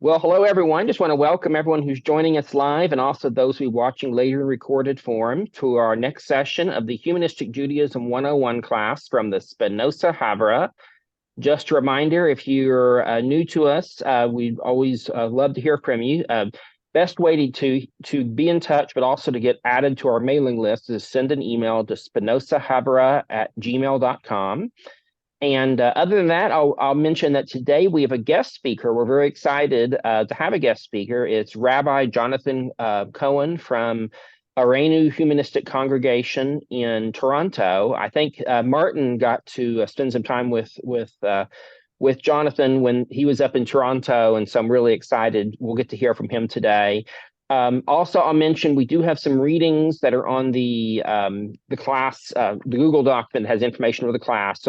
Well, hello, everyone. Just want to welcome everyone who's joining us live and also those who are watching later in recorded form to our next session of the Humanistic Judaism 101 class from the Spinoza Havara. Just a reminder, if you're new to us, we'd always love to hear from you. Best way to be in touch, but also to get added to our mailing list is send an email to spinozahavara@gmail.com. And other than that, I'll mention that today we have a guest speaker. We're very excited to have a guest speaker. It's Rabbi Jonathan Cohen from Arenu Humanistic Congregation in Toronto. I think Martin got to spend some time with Jonathan when he was up in Toronto, and so I'm really excited. We'll get to hear from him today. Also, I'll mention we do have some readings that are on the class, the Google Doc that has information for the class.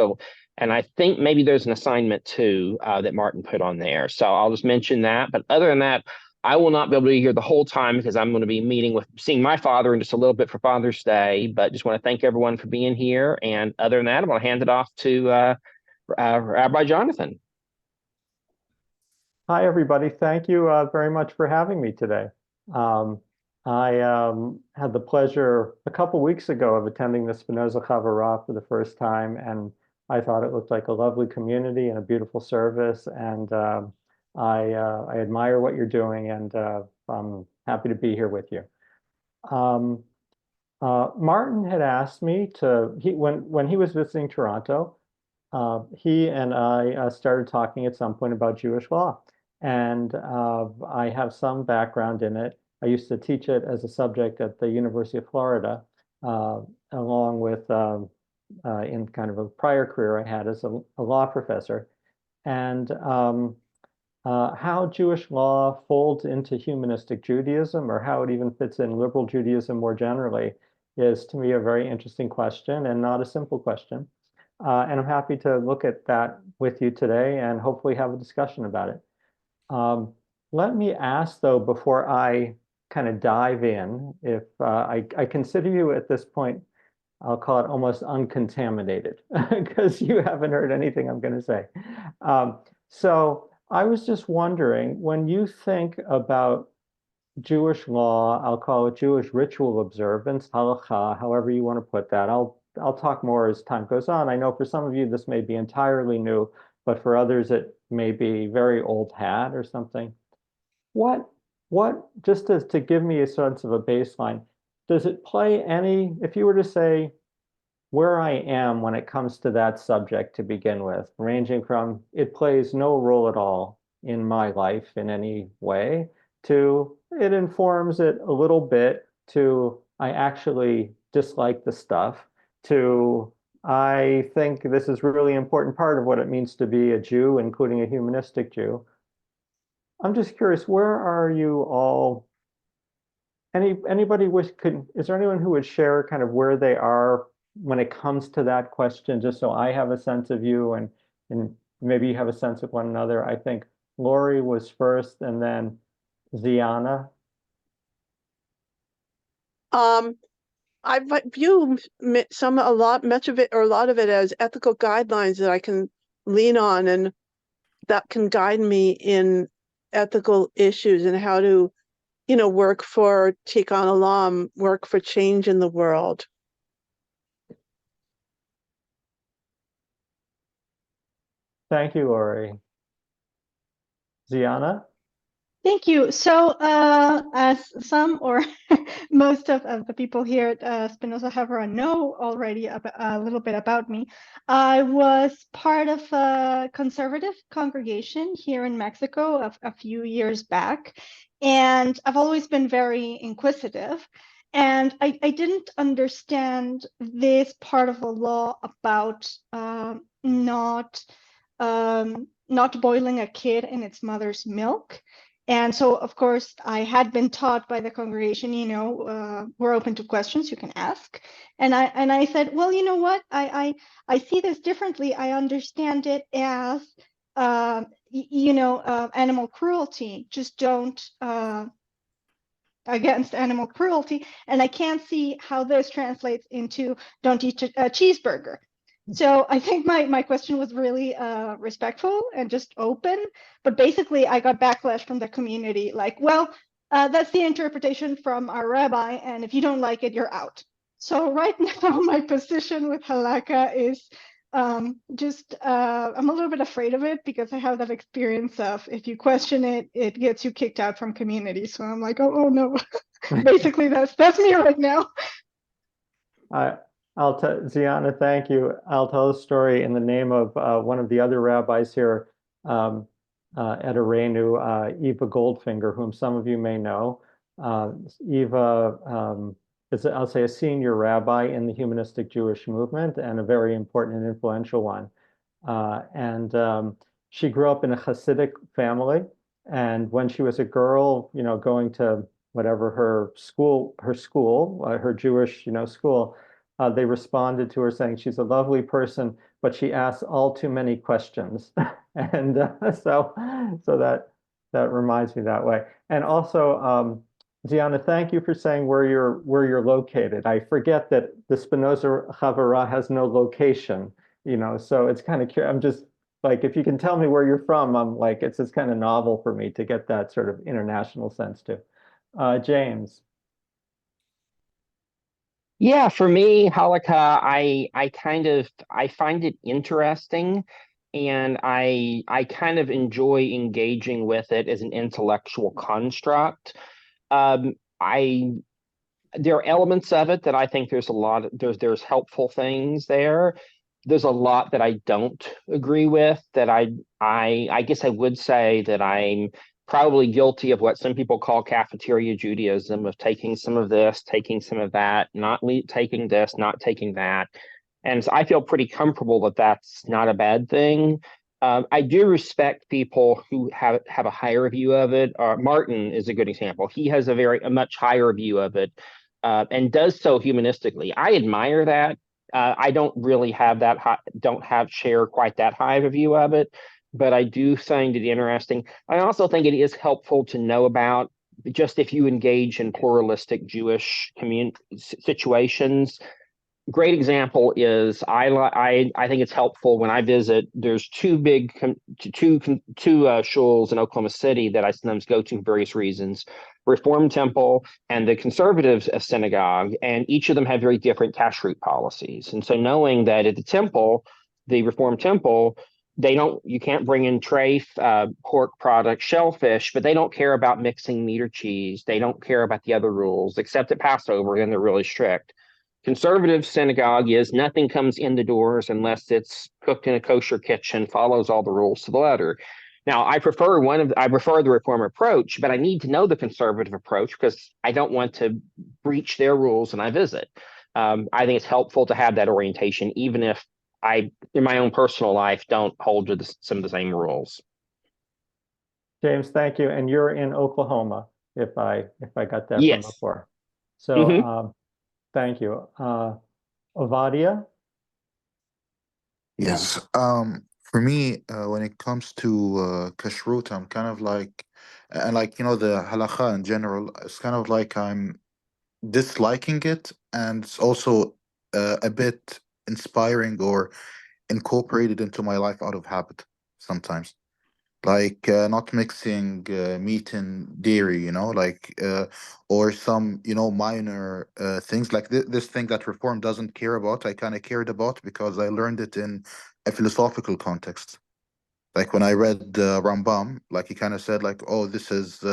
And I think maybe there's an assignment too that Martin put on there. So I'll just mention that. But other than that, I will not be able to be here the whole time because I'm going to be seeing my father in just a little bit for Father's Day. But just want to thank everyone for being here. And other than that, I'm going to hand it off to Rabbi Jonathan. Hi, everybody. Thank you very much for having me today. I had the pleasure a couple weeks ago of attending the Spinoza Havara for the first time, and I thought it looked like a lovely community and a beautiful service, and I admire what you're doing, and I'm happy to be here with you. Martin had asked me when he was visiting Toronto, he and I started talking at some point about Jewish law, and I have some background in it. I used to teach it as a subject at the University of Florida, along with in kind of a prior career I had as a law professor. And how Jewish law folds into humanistic Judaism, or how it even fits in liberal Judaism more generally, is to me a very interesting question and not a simple question. And I'm happy to look at that with you today and hopefully have a discussion about it. Let me ask, though, before I kind of dive in, if I consider you at this point, I'll call it almost uncontaminated, because you haven't heard anything I'm going to say. So I was just wondering, when you think about Jewish law, I'll call it Jewish ritual observance, halachah, however you want to put that. I'll talk more as time goes on. I know for some of you this may be entirely new, but for others it may be very old hat or something. What just to give me a sense of a baseline, does it play any, if you were to say where I am when it comes to that subject to begin with, ranging from it plays no role at all in my life in any way, to it informs it a little bit, to I actually dislike the stuff, to I think this is a really important part of what it means to be a Jew, including a humanistic Jew. I'm just curious, where are you all? Anybody is there anyone who would share kind of where they are when it comes to that question, just so I have a sense of you and maybe you have a sense of one another? I think Lori was first and then Ziana. I view a lot of it as ethical guidelines that I can lean on and that can guide me in ethical issues and how to, work for Tikkun Olam, work for change in the world. Thank you, Lori. Ziana? Thank you. So as some or most of the people here at Spinoza Havara know already a little bit about me, I was part of a conservative congregation here in Mexico a few years back, and I've always been very inquisitive. And I didn't understand this part of the law about not boiling a kid in its mother's milk. And so, of course, I had been taught by the congregation, we're open to questions, you can ask. And I said, well, you know what? I see this differently. I understand it as, animal cruelty. Just don't against animal cruelty. And I can't see how this translates into don't eat a cheeseburger. So I think my question was really respectful and just open, but basically I got backlash from the community, like, well, that's the interpretation from our rabbi, and if you don't like it, you're out. So right now my position with halakha is just I'm a little bit afraid of it because I have that experience of if you question it, it gets you kicked out from community. So I'm like, oh no, basically that's me right now. I'll tell Ziana, thank you. I'll tell a story in the name of one of the other rabbis here at Arenu, Eva Goldfinger, whom some of you may know. Eva is, I'll say, a senior rabbi in the humanistic Jewish movement and a very important and influential one. And she grew up in a Hasidic family. And when she was a girl, going to whatever her Jewish, school, they responded to her saying she's a lovely person, but she asks all too many questions. And so that reminds me that way. And also, Ziana, thank you for saying where you're located. I forget that the Spinoza Chavurah has no location, so it's kind of curious. I'm just like, if you can tell me where you're from, I'm like, it's just kind of novel for me to get that sort of international sense too. James. Yeah, for me, Halakha, I find it interesting, and I kind of enjoy engaging with it as an intellectual construct. Um, I There are elements of it that I think there's helpful things there. There's a lot that I don't agree with, that I guess I would say that I'm probably guilty of what some people call cafeteria Judaism, of taking some of this, taking some of that, taking this, not taking that. And so I feel pretty comfortable that that's not a bad thing. I do respect people who have a higher view of it. Martin is a good example. He has a much higher view of it, and does so humanistically. I admire that. I don't really have that high, don't have share quite that high of a view of it, but I do find it interesting. I also think it is helpful to know about, just if you engage in pluralistic Jewish situations. Great example is I think it's helpful when I visit. There's two shuls in Oklahoma City that I sometimes go to for various reasons: Reform Temple and the Conservative Synagogue, and each of them have very different kashrut policies. And so knowing that at the temple, the Reform Temple, you can't bring in treif, pork products, shellfish, but they don't care about mixing meat or cheese. They don't care about the other rules, except at Passover, and they're really strict. Conservative synagogue is nothing comes in the doors unless it's cooked in a kosher kitchen, follows all the rules to the letter. Now, I prefer the reform approach, but I need to know the conservative approach because I don't want to breach their rules when I visit. I think it's helpful to have that orientation, even if I, in my own personal life, don't hold to some of the same rules. James, thank you. And you're in Oklahoma, if I got that from Yes. before. So Mm-hmm. thank you. Ovadia? Yes. For me, when it comes to kashrut, I'm kind of like, and like, the halacha in general, it's kind of like I'm disliking it, and it's also a bit inspiring or incorporated into my life out of habit sometimes. Like not mixing meat and dairy, or some, minor things like this thing that Reform doesn't care about. I kind of cared about because I learned it in a philosophical context. Like when I read Rambam, like he kind of said, like, oh, this is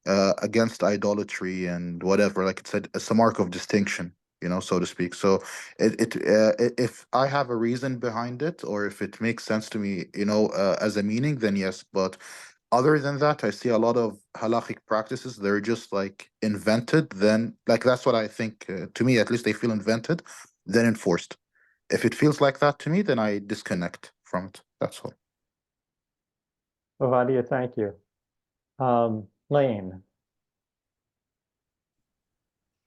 against idolatry and whatever. Like it's a mark of distinction, so to speak. So if I have a reason behind it, or if it makes sense to me, as a meaning, then yes. But other than that, I see a lot of halachic practices. They're just like invented. Then, like that's what I think. To me, at least, they feel invented, then enforced. If it feels like that to me, then I disconnect from it. That's all. Ovadia, thank you. Lane.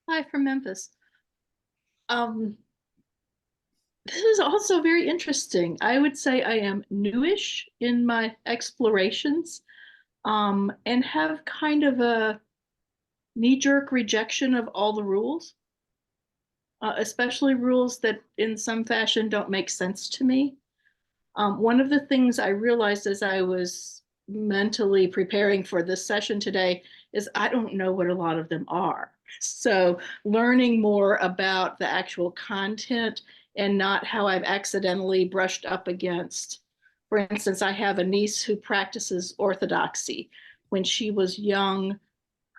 Hi from Memphis. This is also very interesting. I would say I am newish in my explorations, and have kind of a knee-jerk rejection of all the rules. especially rules that in some fashion don't make sense to me. One of the things I realized as I was mentally preparing for this session today is I don't know what a lot of them are. So learning more about the actual content and not how I've accidentally brushed up against. For instance, I have a niece who practices orthodoxy. When she was young,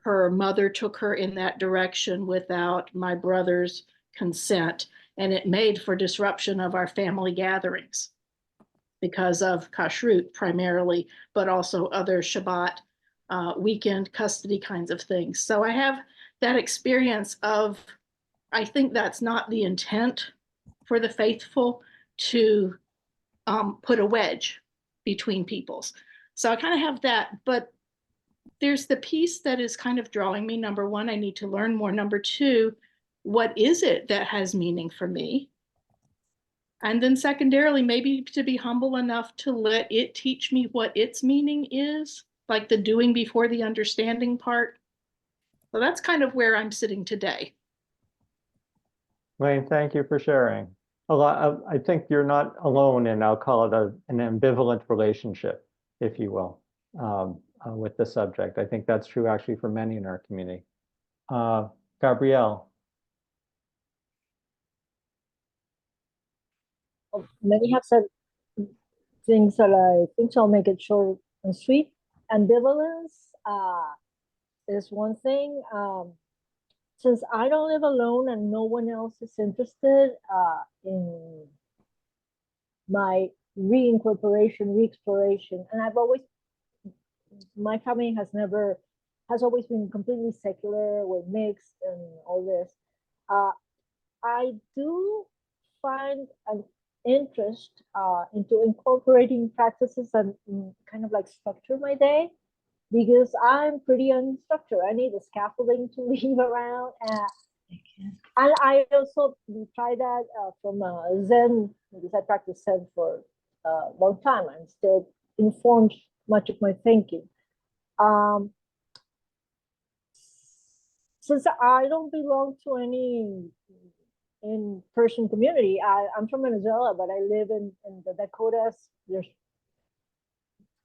her mother took her in that direction without my brother's consent, and it made for disruption of our family gatherings because of kashrut primarily, but also other Shabbat, weekend custody kinds of things. So I have that experience of, I think that's not the intent for the faithful to put a wedge between peoples. So I kind of have that, but there's the piece that is kind of drawing me. Number one, I need to learn more. Number two, what is it that has meaning for me? And then secondarily, maybe to be humble enough to let it teach me what its meaning is, like the doing before the understanding part. So that's kind of where I'm sitting today. Wayne, thank you for sharing. I think you're not alone in, I'll call it an ambivalent relationship, if you will, with the subject. I think that's true actually for many in our community. Gabrielle. Many have said things that I think, so I'll make it short and sweet. Ambivalence is one thing. Since I don't live alone and no one else is interested in my reincorporation, re-exploration, and my family has always been completely secular, we're mixed and all this. I do find an interest into incorporating practices and kind of like structure my day, because I'm pretty unstructured. I need the scaffolding to leave around. And I also try that from Zen, because I practice Zen for a long time and still informs much of my thinking. Since I don't belong to any in-person community, I'm from Venezuela, but I live in the Dakotas. There's,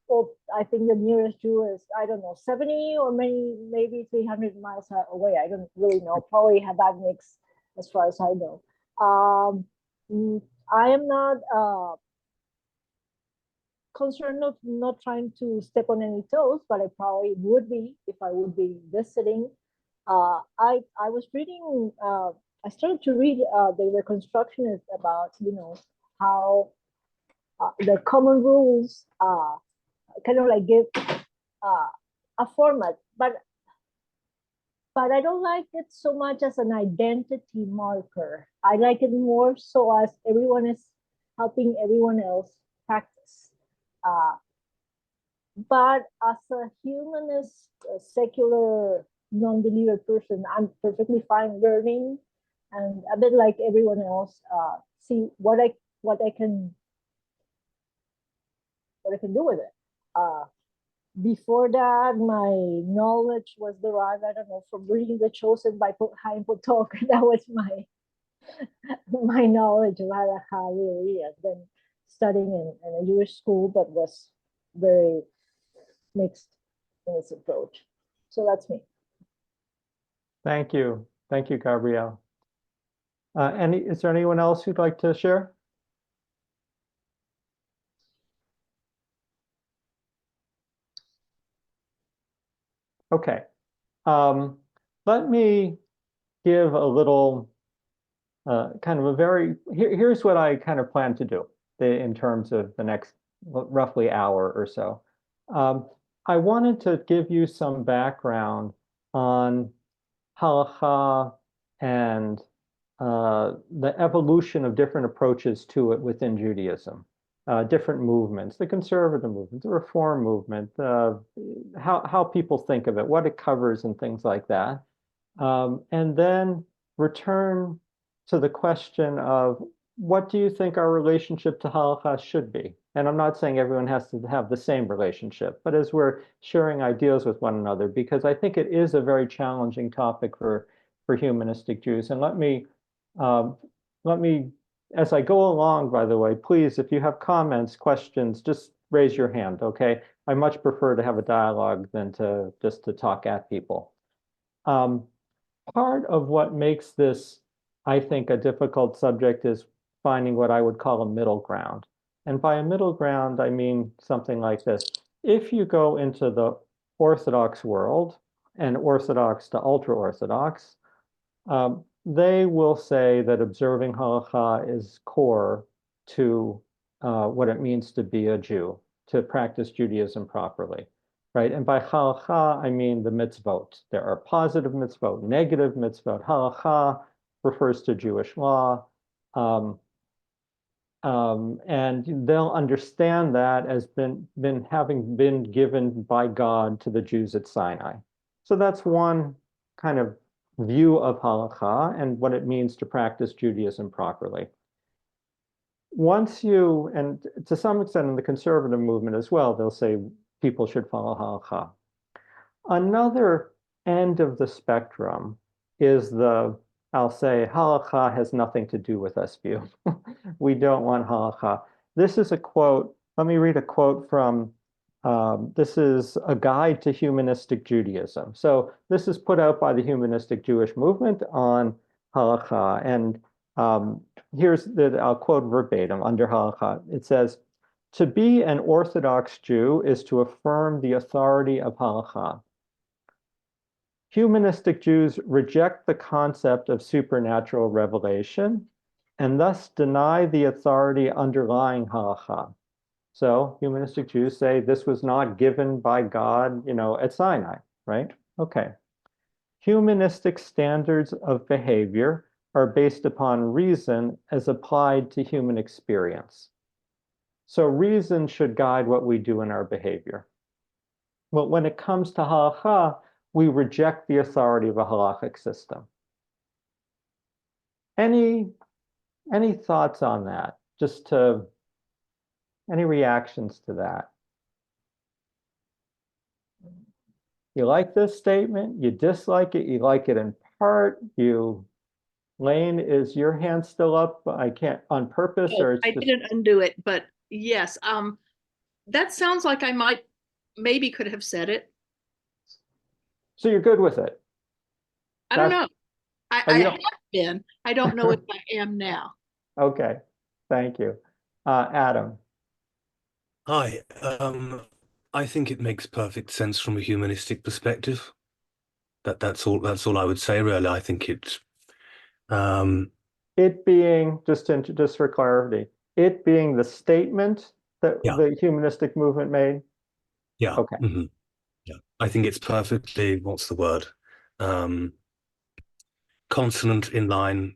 well, I think the nearest Jew is, I don't know, 70 or maybe 300 miles away. I don't really know. Probably have that mix as far as I know. I am not concerned of not trying to step on any toes, but I probably would be if I would be visiting. I was reading, I started to read the reconstructionist about, how the common rules kind of like give a format, but I don't like it so much as an identity marker. I like it more so as everyone is helping everyone else practice. But as a humanist, a secular, non-believer person, I'm perfectly fine learning, and a bit like everyone else, see what I can do with it. Before that, my knowledge was derived, I don't know, from reading The Chosen by Chaim Potok. That was my knowledge of Halachah, really, and then studying in a Jewish school, but was very mixed in its approach. So that's me. Thank you. Thank you, Gabrielle. Is there anyone else who'd like to share? Okay. Let me give a little kind of a here's what I kind of plan to do in terms of the next roughly hour or so. I wanted to give you some background on Halachah and the evolution of different approaches to it within Judaism, different movements, the conservative movement, the reform movement, how people think of it, what it covers and things like that. And then return to the question of, what do you think our relationship to Halachah should be? And I'm not saying everyone has to have the same relationship, but as we're sharing ideas with one another, because I think it is a very challenging topic for humanistic Jews. And let me Let me, as I go along, by the way, please, if you have comments, questions, just raise your hand, okay? I much prefer to have a dialogue than to just to talk at people. Part of what makes this, I think, a difficult subject is finding what I would call a middle ground. And by a middle ground, I mean something like this. If you go into the Orthodox world, and Orthodox to ultra-Orthodox, they will say that observing halakha is core to what it means to be a Jew, to practice Judaism properly, right? And by halakha, I mean the mitzvot. There are positive mitzvot, negative mitzvot. Halakha refers to Jewish law. And they'll understand that as having been given by God to the Jews at Sinai. So that's one kind of view of halakha and what it means to practice Judaism properly. Once you, and to some extent in the conservative movement as well, they'll say people should follow halakha. Another end of the spectrum is I'll say halakha has nothing to do with us view. We don't want halakha. This is a quote. Let me read a quote from, this is a guide to humanistic Judaism. So this is put out by the humanistic Jewish movement on halakha. And I'll quote verbatim under halakha. It says, "To be an Orthodox Jew is to affirm the authority of halakha. Humanistic Jews reject the concept of supernatural revelation and thus deny the authority underlying halakha." So humanistic Jews say this was not given by God, at Sinai, right? Okay. Humanistic standards of behavior are based upon reason as applied to human experience. So reason should guide what we do in our behavior. But when it comes to halakha, we reject the authority of a halachic system. Any thoughts on that? Any reactions to that? You like this statement? You dislike it? You like it in part? Lane, is your hand still up? I can't, on purpose, or it's I just... didn't undo it, but yes, that sounds like I maybe could have said it. So you're good with it? I don't know. I you have been. I don't know if I am now. Okay, thank you. Adam. Hi. I think it makes perfect sense from a humanistic perspective. That's all I would say, really. I think it's it being, just for clarity, it being the statement that the humanistic movement made? Yeah. Okay. Mm-hmm. Yeah. I think it's perfectly, what's the word? Consonant, in line.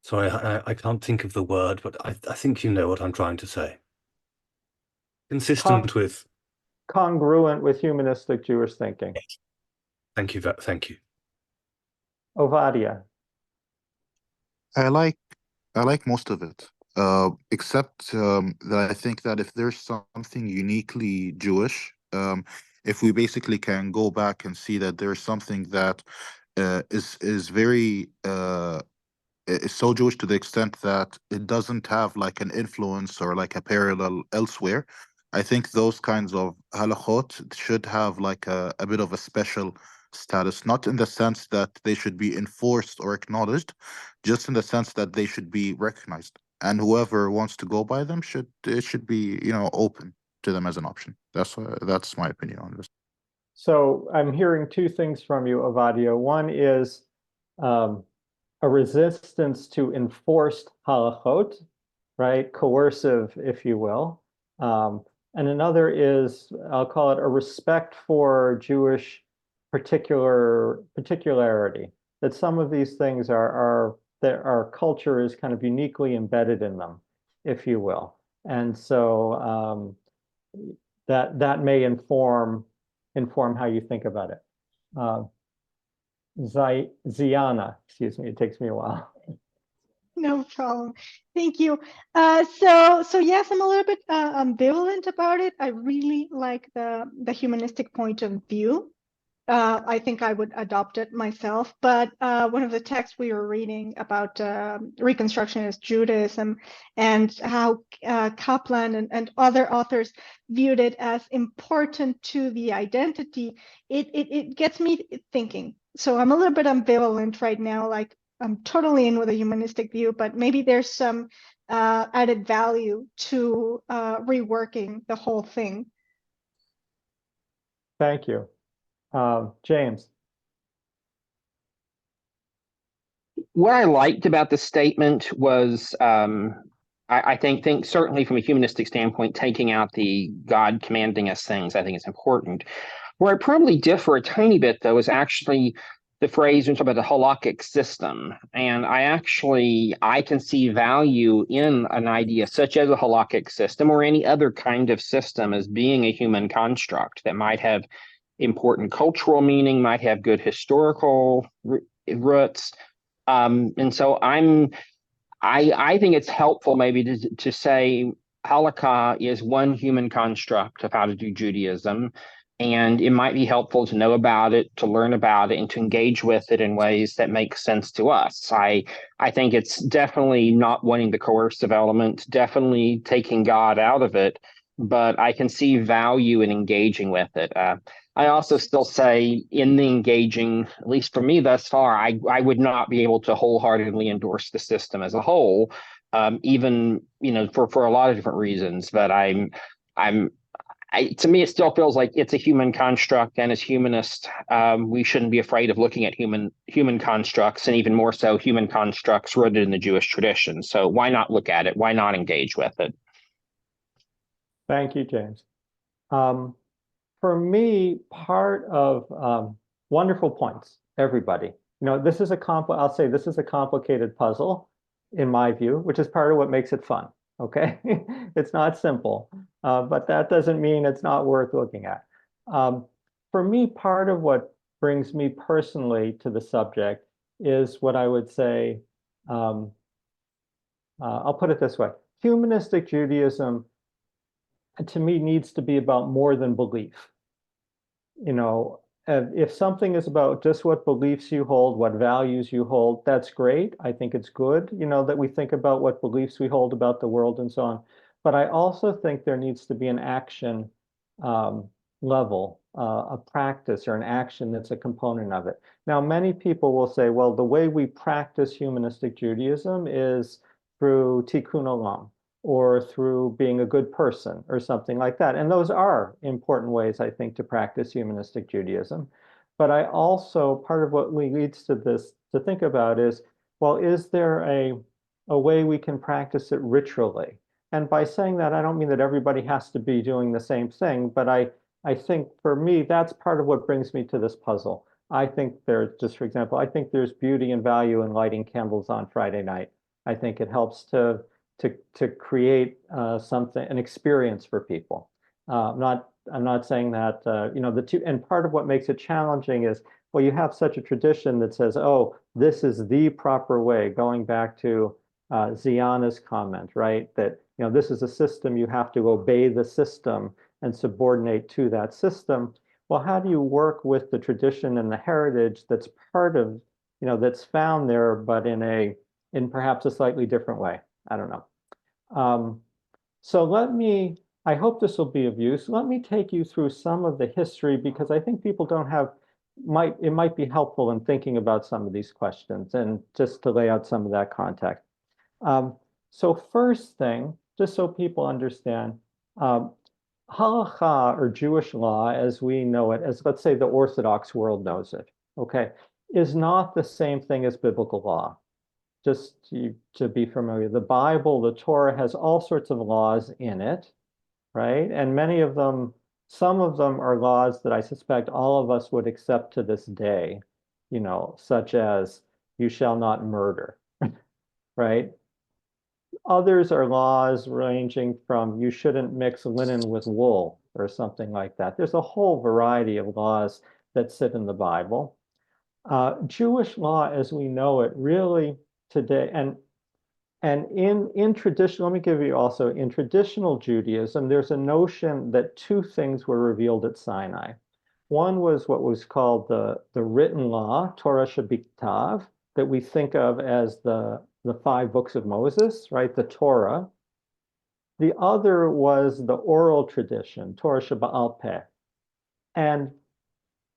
Sorry, I can't think of the word, but I think you know what I'm trying to say. Consistent with. Congruent with humanistic Jewish thinking. Yes. Thank you. Thank you. Ovadia. I like most of it, except that I think that if there's something uniquely Jewish, if we basically can go back and see that there's something that is very is so Jewish to the extent that it doesn't have like an influence or like a parallel elsewhere, I think those kinds of halachot should have like a bit of a special status, not in the sense that they should be enforced or acknowledged, just in the sense that they should be recognized. And whoever wants to go by them should be, open to them as an option. That's my opinion on this. So I'm hearing two things from you, Ovadia. One is a resistance to enforced halachot, right? Coercive, if you will. And another is, I'll call it a respect for Jewish particularity, that some of these things that our culture is kind of uniquely embedded in them, if you will. And so that may inform how you think about it. Ziana, excuse me, it takes me a while. No problem. Thank you. So yes, I'm a little bit ambivalent about it. I really like the humanistic point of view. I think I would adopt it myself. But one of the texts we were reading about Reconstructionist Judaism and how Kaplan and other authors viewed it as important to the identity, it gets me thinking. So I'm a little bit ambivalent right now. Like, I'm totally in with a humanistic view, but maybe there's some added value to reworking the whole thing. Thank you. James. What I liked about the statement was, I think certainly from a humanistic standpoint, taking out the God commanding us things, I think is important. Where I probably differ a tiny bit, though, is actually the phrase when we talk about the halakhic system. And I can see value in an idea such as a halakhic system or any other kind of system as being a human construct that might have important cultural meaning, might have good historical roots. And so I think it's helpful maybe to say Halakha is one human construct of how to do Judaism. And it might be helpful to know about it, to learn about it, and to engage with it in ways that make sense to us. I think it's definitely not wanting the coercive element, definitely taking God out of it, but I can see value in engaging with it. I also still say in the engaging, at least for me thus far, I would not be able to wholeheartedly endorse the system as a whole, even for a lot of different reasons. But to me, it still feels like it's a human construct, and as humanists, we shouldn't be afraid of looking at human constructs, and even more so, human constructs rooted in the Jewish tradition. So why not look at it? Why not engage with it? Thank you, James. For me, part of wonderful points, everybody. This is I'll say this is a complicated puzzle, in my view, which is part of what makes it fun. Okay, it's not simple, but that doesn't mean it's not worth looking at. For me, part of what brings me personally to the subject is what I would say. I'll put it this way: humanistic Judaism, to me, needs to be about more than belief. If something is about just what beliefs you hold, what values you hold, that's great. I think it's good, that we think about what beliefs we hold about the world and so on. But I also think there needs to be an action level, a practice or an action that's a component of it. Now, many people will say, well, the way we practice humanistic Judaism is through tikkun olam, or through being a good person or something like that. And those are important ways, I think, to practice humanistic Judaism. But I also, part of what leads to this to think about is, well, is there a way we can practice it ritually? And by saying that, I don't mean that everybody has to be doing the same thing, but I think for me, that's part of what brings me to this puzzle. I think just for example, I think there's beauty and value in lighting candles on Friday night. I think it helps to create an experience for people. I'm not saying that the two, and part of what makes it challenging is, well, you have such a tradition that says, oh, this is the proper way, going back to Ziana's comment, right? That this is a system, you have to obey the system and subordinate to that system. Well, how do you work with the tradition and the heritage that's part of, that's found there, but in perhaps a slightly different way? I don't know. So I hope this will be of use. Let me take you through some of the history, because I think people it might be helpful in thinking about some of these questions, and just to lay out some of that context. So first thing, just so people understand, halakha, or Jewish law as we know it, as let's say the Orthodox world knows it, okay, is not the same thing as biblical law. Just to be familiar, the Bible, the Torah, has all sorts of laws in it, right? And some of them are laws that I suspect all of us would accept to this day, such as you shall not murder, right? Others are laws ranging from you shouldn't mix linen with wool or something like that. There's a whole variety of laws that sit in the Bible. Jewish law as we know it really today, and in traditional, let me give you also, in traditional Judaism, there's a notion that two things were revealed at Sinai. One was what was called the written law, Torah Shabiktav, that we think of as the 5 books of Moses, right? The Torah. The other was the oral tradition, Torah Shebaal Peh. And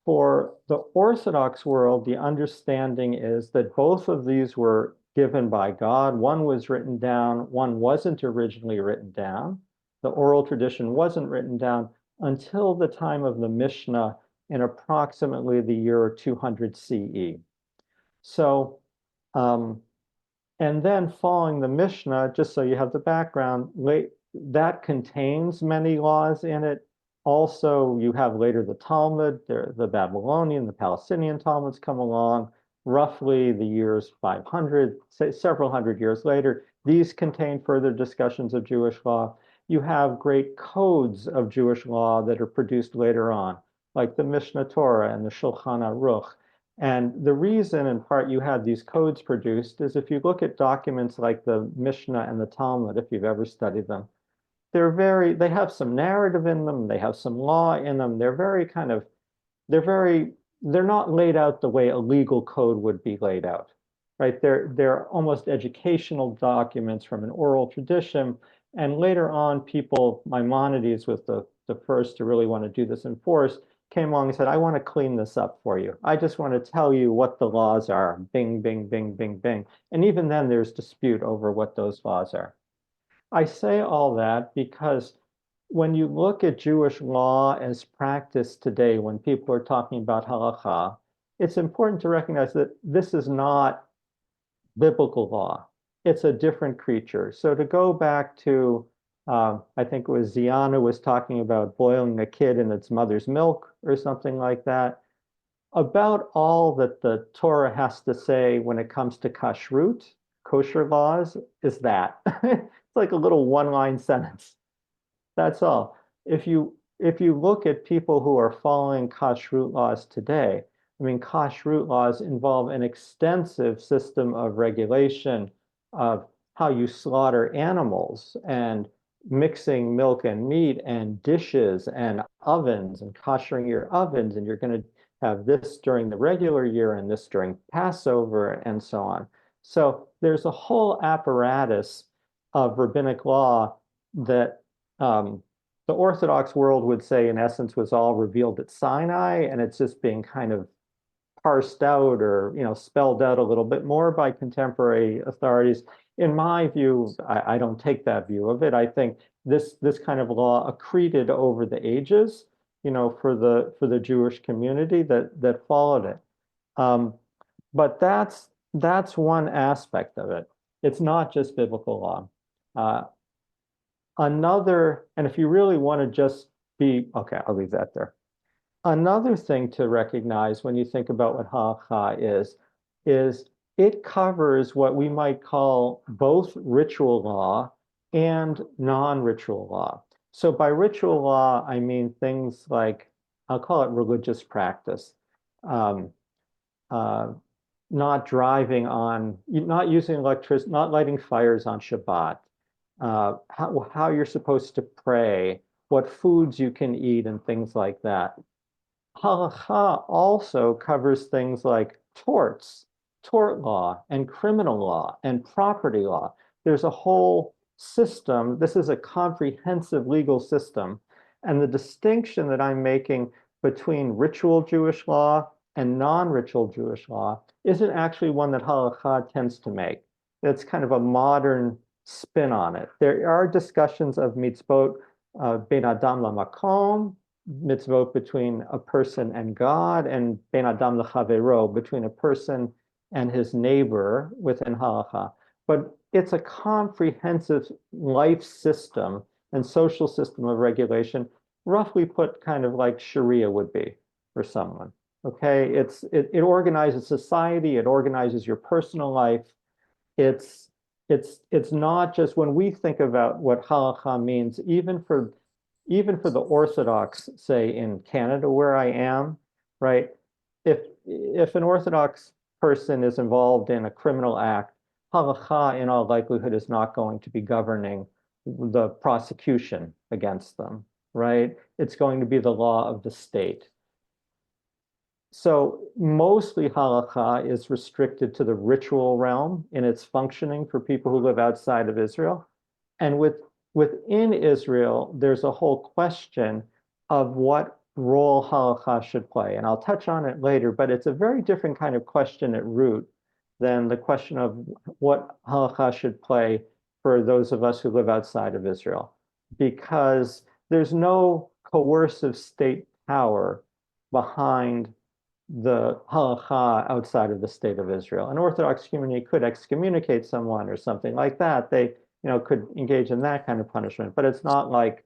for the Orthodox world, the understanding is that both of these were given by God. One was written down, one wasn't originally written down. The oral tradition wasn't written down until the time of the Mishnah in approximately the year 200 CE. So, and then following the Mishnah, just so you have the background, that contains many laws in it. Also, you have later the Talmud, the Babylonian, the Palestinian Talmuds come along, roughly the years 500, say several hundred years later. These contain further discussions of Jewish law. You have great codes of Jewish law that are produced later on, like the Mishnah Torah and the Shulchan Aruch. And the reason, in part, you had these codes produced is if you look at documents like the Mishnah and the Talmud, if you've ever studied them, they have some narrative in them, they have some law in them. They're not laid out the way a legal code would be laid out, right? They're almost educational documents from an oral tradition. And later on, Maimonides was the first to really want to do this in force, came along and said, I want to clean this up for you. I just want to tell you what the laws are. Bing, bing, bing, bing, bing. And even then, there's dispute over what those laws are. I say all that because when you look at Jewish law as practiced today, when people are talking about halakha, it's important to recognize that this is not biblical law. It's a different creature. So to go back to, I think it was Ziana was talking about boiling a kid in its mother's milk or something like that. About all that the Torah has to say when it comes to kashrut, kosher laws, is that. It's like a little one-line sentence. That's all. If you look at people who are following kashrut laws today, I mean, kashrut laws involve an extensive system of regulation of how you slaughter animals and mixing milk and meat and dishes and ovens and koshering your ovens, and you're going to have this during the regular year and this during Passover and so on. So there's a whole apparatus of rabbinic law that the Orthodox world would say, in essence, was all revealed at Sinai, and it's just being kind of parsed out or spelled out a little bit more by contemporary authorities. In my view, I don't take that view of it. I think this kind of law accreted over the ages, for the Jewish community that followed it. But that's one aspect of it. It's not just biblical law. And if you really want to just okay, I'll leave that there. Another thing to recognize when you think about what halakha is it covers what we might call both ritual law and non-ritual law. So by ritual law, I mean things like, I'll call it religious practice. Not driving on, not using electricity, not lighting fires on Shabbat, how you're supposed to pray, what foods you can eat, and things like that. Halakha also covers things like torts, tort law, and criminal law, and property law. There's a whole system. This is a comprehensive legal system. And the distinction that I'm making between ritual Jewish law and non-ritual Jewish law isn't actually one that halakha tends to make. It's kind of a modern spin on it. There are discussions of mitzvot ben adam lamakom, mitzvot between a person and God, and ben adam lechavero, between a person and his neighbor within halakha. But it's a comprehensive life system and social system of regulation, roughly put kind of like Sharia would be for someone. Okay, it organizes society, it organizes your personal life. It's not just when we think about what halakha means, even for the Orthodox, say in Canada where I am, right? If an Orthodox person is involved in a criminal act, halakha in all likelihood is not going to be governing the prosecution against them, right? It's going to be the law of the state. So mostly halakha is restricted to the ritual realm in its functioning for people who live outside of Israel. And within Israel, there's a whole question of what role halakha should play. And I'll touch on it later, but it's a very different kind of question at root than the question of what halakha should play for those of us who live outside of Israel, because there's no coercive state power behind the halakha outside of the state of Israel. An Orthodox community could excommunicate someone or something like that. They, could engage in that kind of punishment, but it's not like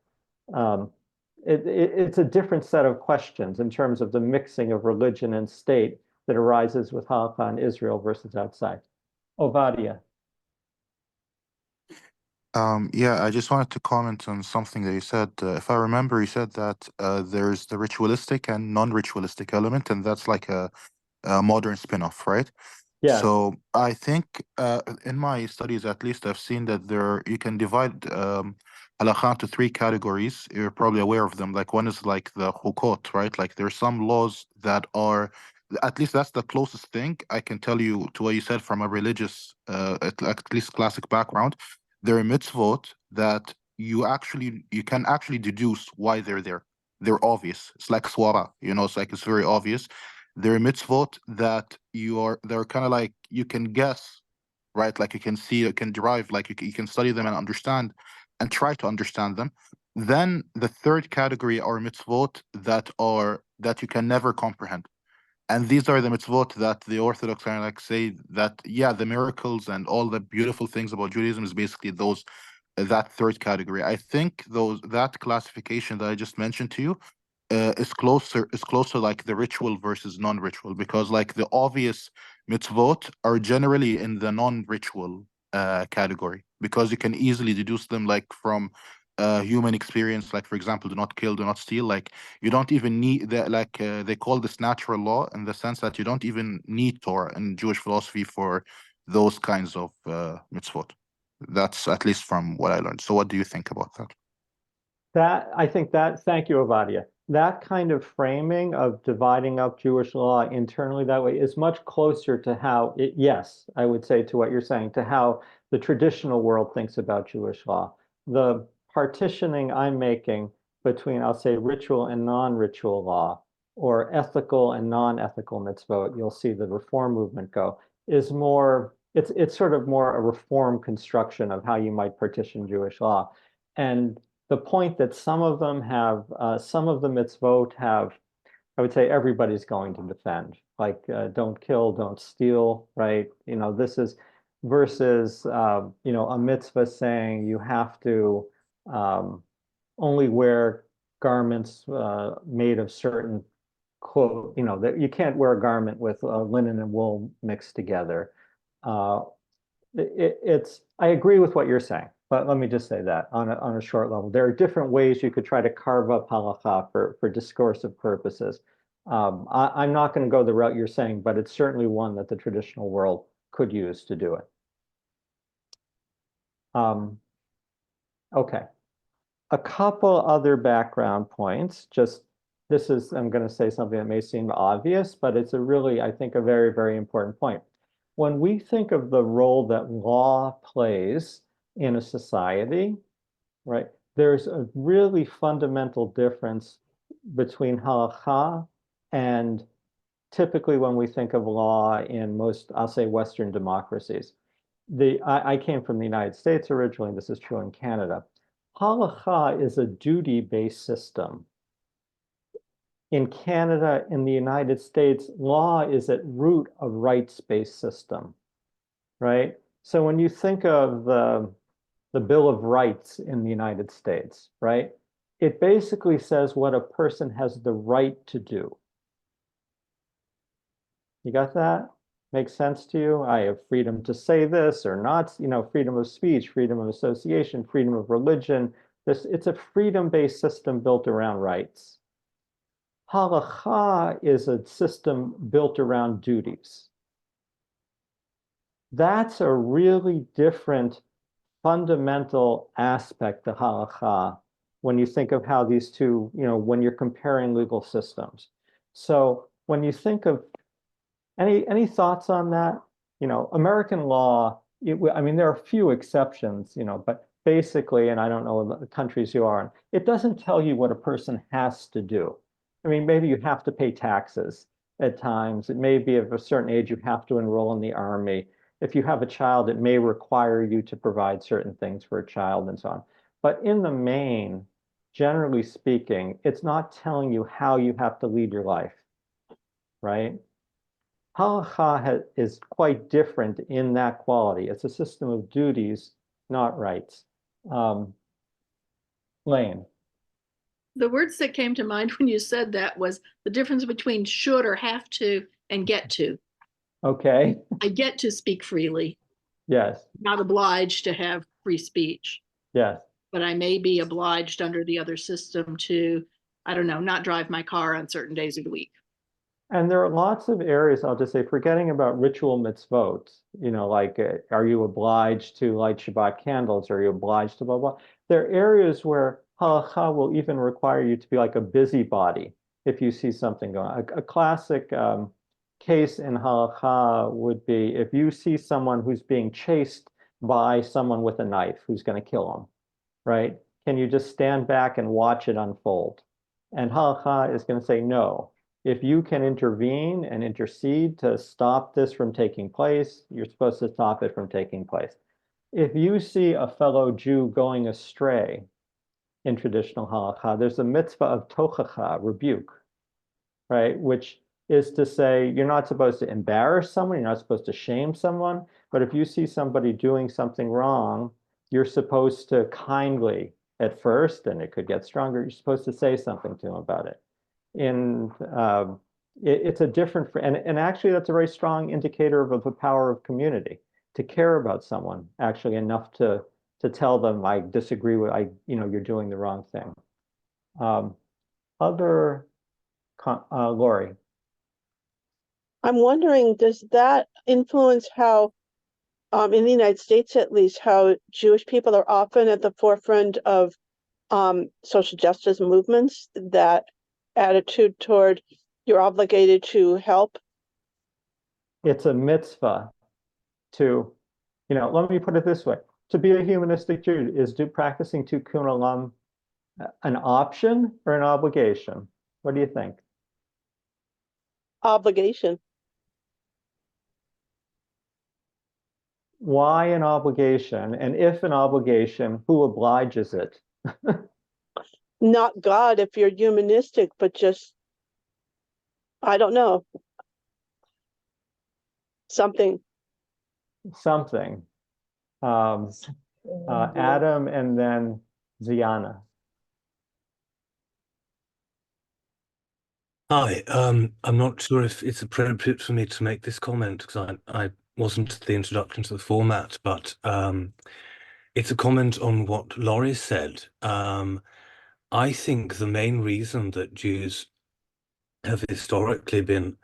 it's a different set of questions in terms of the mixing of religion and state that arises with halakha in Israel versus outside. Ovadia. Yeah, I just wanted to comment on something that you said. If I remember, you said that there's the ritualistic and non-ritualistic element, and that's like a modern spin-off, right? Yes. So I think in my studies, at least, I've seen that you can divide halakha into three categories. You're probably aware of them. Like one is like the hukot, right? Like there's some laws that are, at least that's the closest thing I can tell you to what you said from a religious, at least classic background. There are mitzvot that you can actually deduce why they're there. They're obvious. It's like swara, it's like it's very obvious. There are mitzvot that they're kind of like you can guess, right? Like you can see, you can derive, like you can study them and understand and try to understand them. Then the third category are mitzvot that you can never comprehend. And these are the mitzvot that the Orthodox kind of like say that, yeah, the miracles and all the beautiful things about Judaism is basically that third category. I think that classification that I just mentioned to you is closer like the ritual versus non-ritual, because like the obvious mitzvot are generally in the non-ritual category, because you can easily deduce them like from human experience, like for example, do not kill, do not steal. Like you don't even need that, like they call this natural law, in the sense that you don't even need Torah in Jewish philosophy for those kinds of mitzvot. That's at least from what I learned. So what do you think about that? Thank you, Ovadia. That kind of framing of dividing up Jewish law internally that way is much closer to how yes, I would say, to what you're saying, to how the traditional world thinks about Jewish law. The partitioning I'm making between, I'll say, ritual and non-ritual law, or ethical and non-ethical mitzvot, you'll see the reform movement go, is more, it's sort of more a reform construction of how you might partition Jewish law. And the point that some of them have, some of the mitzvot have, I would say everybody's going to defend, like don't kill, don't steal, right? This is versus, a mitzvah saying you have to only wear garments made of certain clothes, that you can't wear a garment with linen and wool mixed together. I agree with what you're saying, but let me just say that on a short level, there are different ways you could try to carve up halakha for discursive purposes. I'm not going to go the route you're saying, but it's certainly one that the traditional world could use to do it. Okay. A couple other background points. I'm going to say something that may seem obvious, but it's I think, a very, very important point. When we think of the role that law plays in a society, right, there's a really fundamental difference between halakha and typically when we think of law in most, I'll say, Western democracies. I came from the United States originally. This is true in Canada. Halakha is a duty-based system. In Canada, in the United States, law is at root a rights-based system, right? So when you think of the Bill of Rights in the United States, right, it basically says what a person has the right to do. You got that? Makes sense to you? I have freedom to say this or not, freedom of speech, freedom of association, freedom of religion. It's a freedom-based system built around rights. Halakha is a system built around duties. That's a really different fundamental aspect to halakha when you think of how these two, when you're comparing legal systems. So when you think of any thoughts on that? American law, I mean, there are a few exceptions, but basically, and I don't know the countries you are in, it doesn't tell you what a person has to do. I mean, maybe you have to pay taxes at times. It may be of a certain age, you have to enroll in the army. If you have a child, it may require you to provide certain things for a child and so on. But in the main, generally speaking, it's not telling you how you have to lead your life, right? Halachah is quite different in that quality. It's a system of duties, not rights. Lane. The words that came to mind when you said that was the difference between should or have to and get to. Okay. I get to speak freely. Yes. Not obliged to have free speech. Yes. But I may be obliged under the other system to, I don't know, not drive my car on certain days of the week. And there are lots of areas, I'll just say, forgetting about ritual mitzvot, like, are you obliged to light Shabbat candles? Are you obliged to blah, blah? There are areas where halakha will even require you to be like a busybody if you see something going on. A classic case in halakha would be if you see someone who's being chased by someone with a knife who's going to kill him, right? Can you just stand back and watch it unfold? And halakha is going to say no. If you can intervene and intercede to stop this from taking place, you're supposed to stop it from taking place. If you see a fellow Jew going astray in traditional halakha, there's a mitzvah of tochacha, rebuke, right? Which is to say, you're not supposed to embarrass someone, you're not supposed to shame someone, but if you see somebody doing something wrong, you're supposed to kindly, at first, and it could get stronger, you're supposed to say something to him about it. It's a different, and actually that's a very strong indicator of the power of community, to care about someone actually enough to tell them, I disagree with, you're doing the wrong thing. Lori. I'm wondering, does that influence how, in the United States at least, how Jewish people are often at the forefront of social justice movements, that attitude toward you're obligated to help? It's a mitzvah to, let me put it this way. To be a humanistic Jew, is practicing tikkun olam an option or an obligation? What do you think? Obligation. Why an obligation? And if an obligation, who obliges it? Not God if you're humanistic, but just, I don't know. Something. Adam and then Ziana. Hi, I'm not sure if it's appropriate for me to make this comment because I wasn't the introduction to the format, but it's a comment on what Laurie said. I think the main reason that Jews have historically been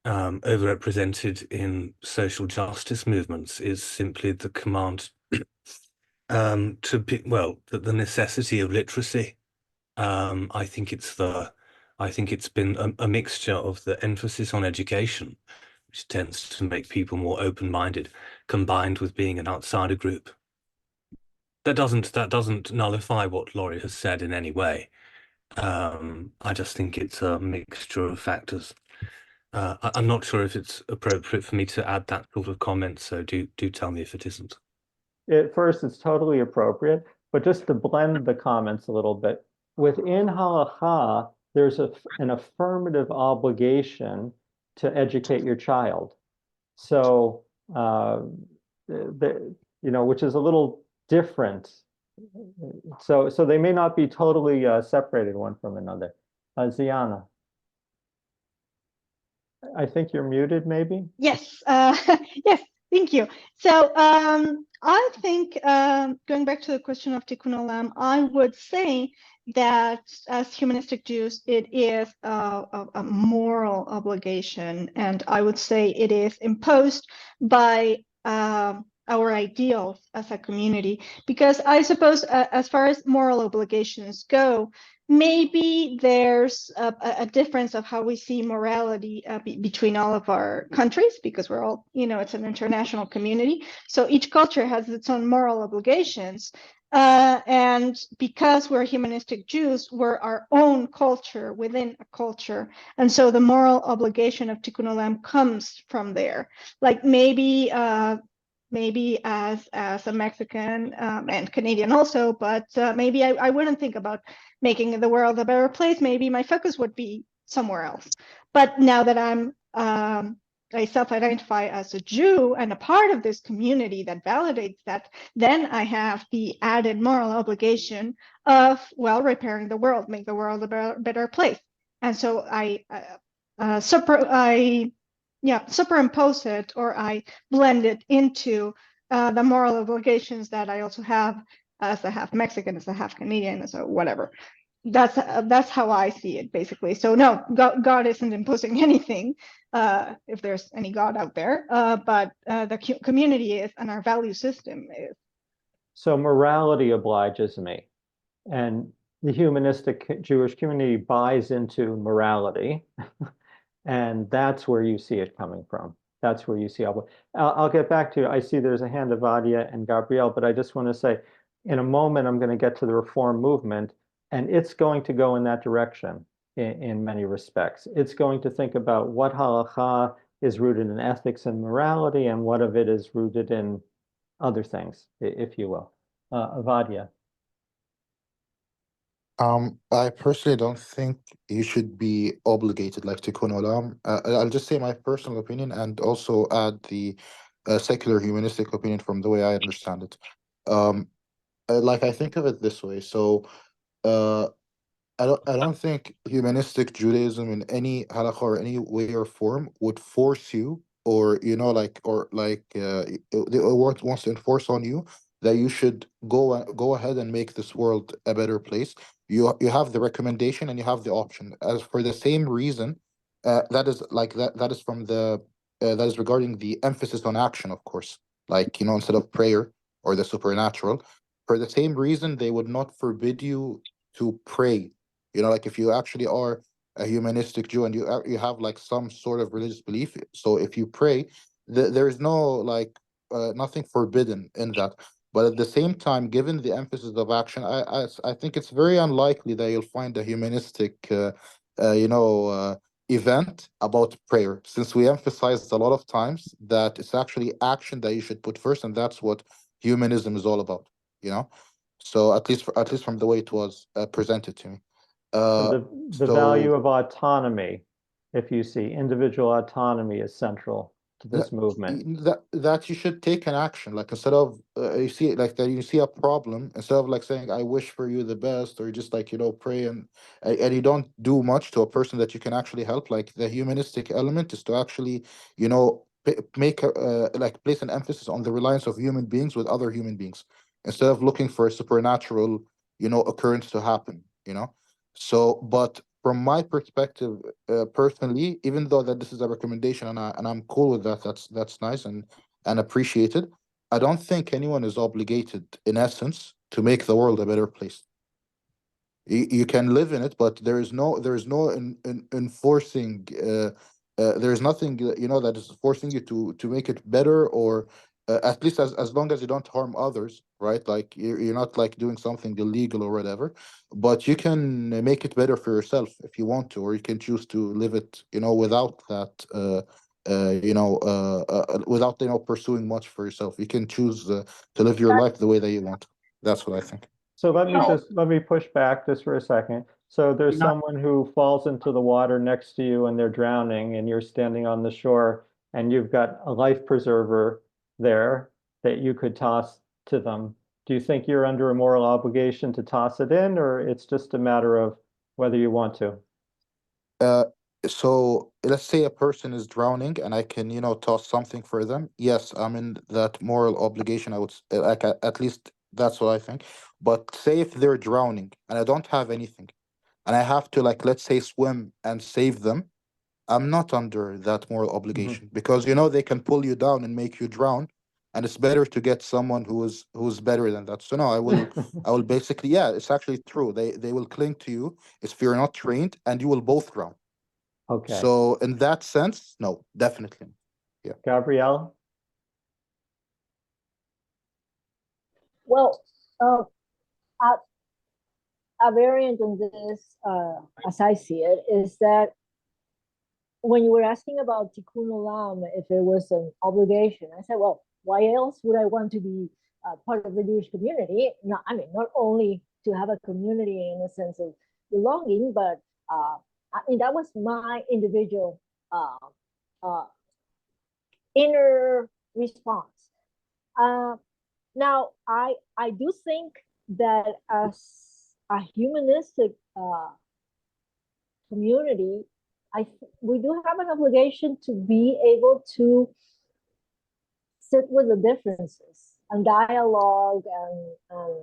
overrepresented in social justice movements is simply the command to be, well, the necessity of literacy. I think it's been a mixture of the emphasis on education, which tends to make people more open-minded, combined with being an outsider group. That doesn't nullify what Laurie has said in any way. I just think it's a mixture of factors. I'm not sure if it's appropriate for me to add that sort of comment, so do tell me if it isn't. At first, it's totally appropriate, but just to blend the comments a little bit, within halakha, there's an affirmative obligation to educate your child. So, which is a little different. So they may not be totally separated one from another. Ziana. I think you're muted, maybe? Yes, yes, thank you. So I think going back to the question of tikkun olam, I would say that as humanistic Jews, it is a moral obligation, and I would say it is imposed by our ideals as a community, because I suppose as far as moral obligations go, maybe there's a difference of how we see morality between all of our countries, because we're all, it's an international community. So each culture has its own moral obligations. And because we're humanistic Jews, we're our own culture within a culture. And so the moral obligation of Tikkun Olam comes from there. Like maybe as a Mexican and Canadian also, but maybe I wouldn't think about making the world a better place. Maybe my focus would be somewhere else. But now that I self-identify as a Jew and a part of this community that validates that, then I have the added moral obligation of, well, repairing the world, make the world a better place. And so I superimpose it, or I blend it into the moral obligations that I also have as a half Mexican, as a half Canadian, so whatever. That's how I see it, basically. So no, God isn't imposing anything, if there's any God out there, but the community is, and our value system is. So morality obliges me, and the humanistic Jewish community buys into morality, and that's where you see it coming from. That's where you see. I'll get back to you. I see there's a hand of Adia and Gabrielle, but I just want to say, in a moment, I'm going to get to the Reform movement, and it's going to go in that direction in many respects. It's going to think about what halakha is rooted in ethics and morality, and what of it is rooted in other things, if you will. Avadia. I personally don't think you should be obligated like Tikkun Olam. I'll just say my personal opinion and also add the secular humanistic opinion from the way I understand it. Like I think of it this way. So, uh, I don't think humanistic Judaism in any halakha or any way or form would force you, or wants to enforce on you that you should go ahead and make this world a better place. You have the recommendation and you have the option. As for the same reason, that is like that is from the that is regarding the emphasis on action, of course. Like, instead of prayer or the supernatural, for the same reason they would not forbid you to pray. Like if you actually are a humanistic Jew and you have like some sort of religious belief, so if you pray, there's no like nothing forbidden in that. But at the same time, given the emphasis of action, I think it's very unlikely that you'll find a humanistic event about prayer, since we emphasized a lot of times that it's actually action that you should put first, and that's what humanism is all about. So at least from the way it was presented to me. So the value of autonomy, if you see individual autonomy, is central to this movement. That you should take an action, like instead of you see like that you see a problem, instead of like saying I wish for you the best, or just like pray and you don't do much to a person that you can actually help. Like the humanistic element is to actually make like place an emphasis on the reliance of human beings with other human beings, instead of looking for a supernatural occurrence to happen. So, but from my perspective, personally, even though that this is a recommendation and I'm cool with that, that's nice and appreciated. I don't think anyone is obligated, in essence, to make the world a better place. You can live in it, but there is no enforcing. There is nothing that is forcing you to make it better, or at least as long as you don't harm others, right? Like you're not like doing something illegal or whatever, but you can make it better for yourself if you want to, or you can choose to live it without that without pursuing much for yourself. You can choose to live your life the way that you want. That's what I think. So let me push back just for a second. So there's someone who falls into the water next to you and they're drowning, and you're standing on the shore, and you've got a life preserver there that you could toss to them. Do you think you're under a moral obligation to toss it in, or it's just a matter of whether you want to? So let's say a person is drowning and I can, toss something for them. Yes, I'm in that moral obligation. I would like at least that's what I think. But say if they're drowning and I don't have anything, and I have to like let's say swim and save them, I'm not under that moral obligation, because they can pull you down and make you drown, and it's better to get someone who's better than that. So no, I will basically, yeah, it's actually true. They will cling to you if you're not trained, and you will both drown. Okay. So in that sense, no, definitely. Yeah. Gabrielle? Well, a variant on this, as I see it, is that when you were asking about tikkun olam, if it was an obligation, I said, well, why else would I want to be part of the Jewish community? No, I mean, not only to have a community in a sense of belonging, but I mean, that was my individual inner response. Now, I do think that as a humanistic community, we do have an obligation to be able to sit with the differences and dialogue and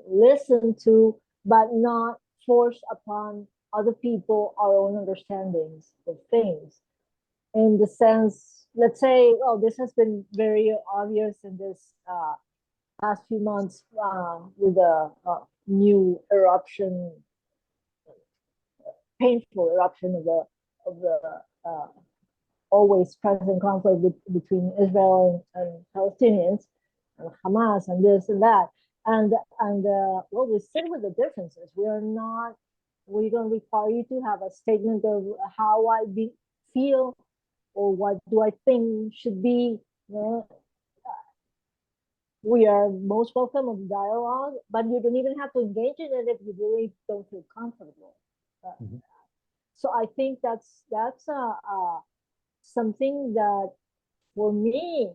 listen to, but not force upon other people our own understandings of things. In the sense, let's say, well, this has been very obvious in this past few months with a new eruption, painful eruption of the always present conflict between Israel and Palestinians and Hamas and this and that. And well, we sit with the differences. We don't require you to have a statement of how I feel or what do I think should be. We are most welcome of dialogue, but you don't even have to engage in it if you really don't feel comfortable. So I think that's something that, for me,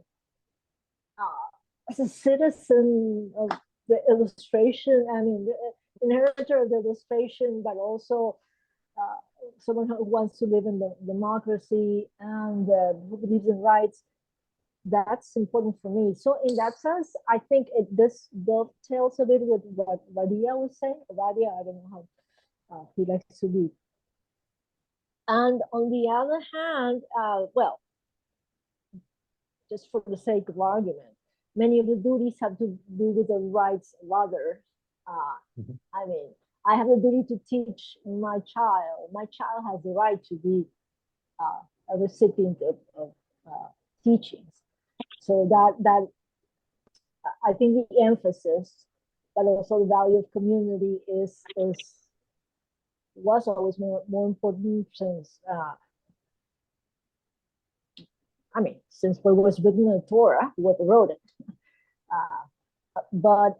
as a citizen of the illustration, I mean, the inheritor of the illustration, but also someone who wants to live in the democracy and who believes in rights, that's important for me. So in that sense, I think this dovetails a bit with what Vadia was saying. Vadia, I don't know how he likes to be. And on the other hand, well, just for the sake of argument, many of the duties have to do with the rights of others. I mean, I have the duty to teach my child. My child has the right to be a recipient of teachings. So that I think the emphasis, but also the value of community was always more important since I mean, since it was written in the Torah, whoever wrote it. But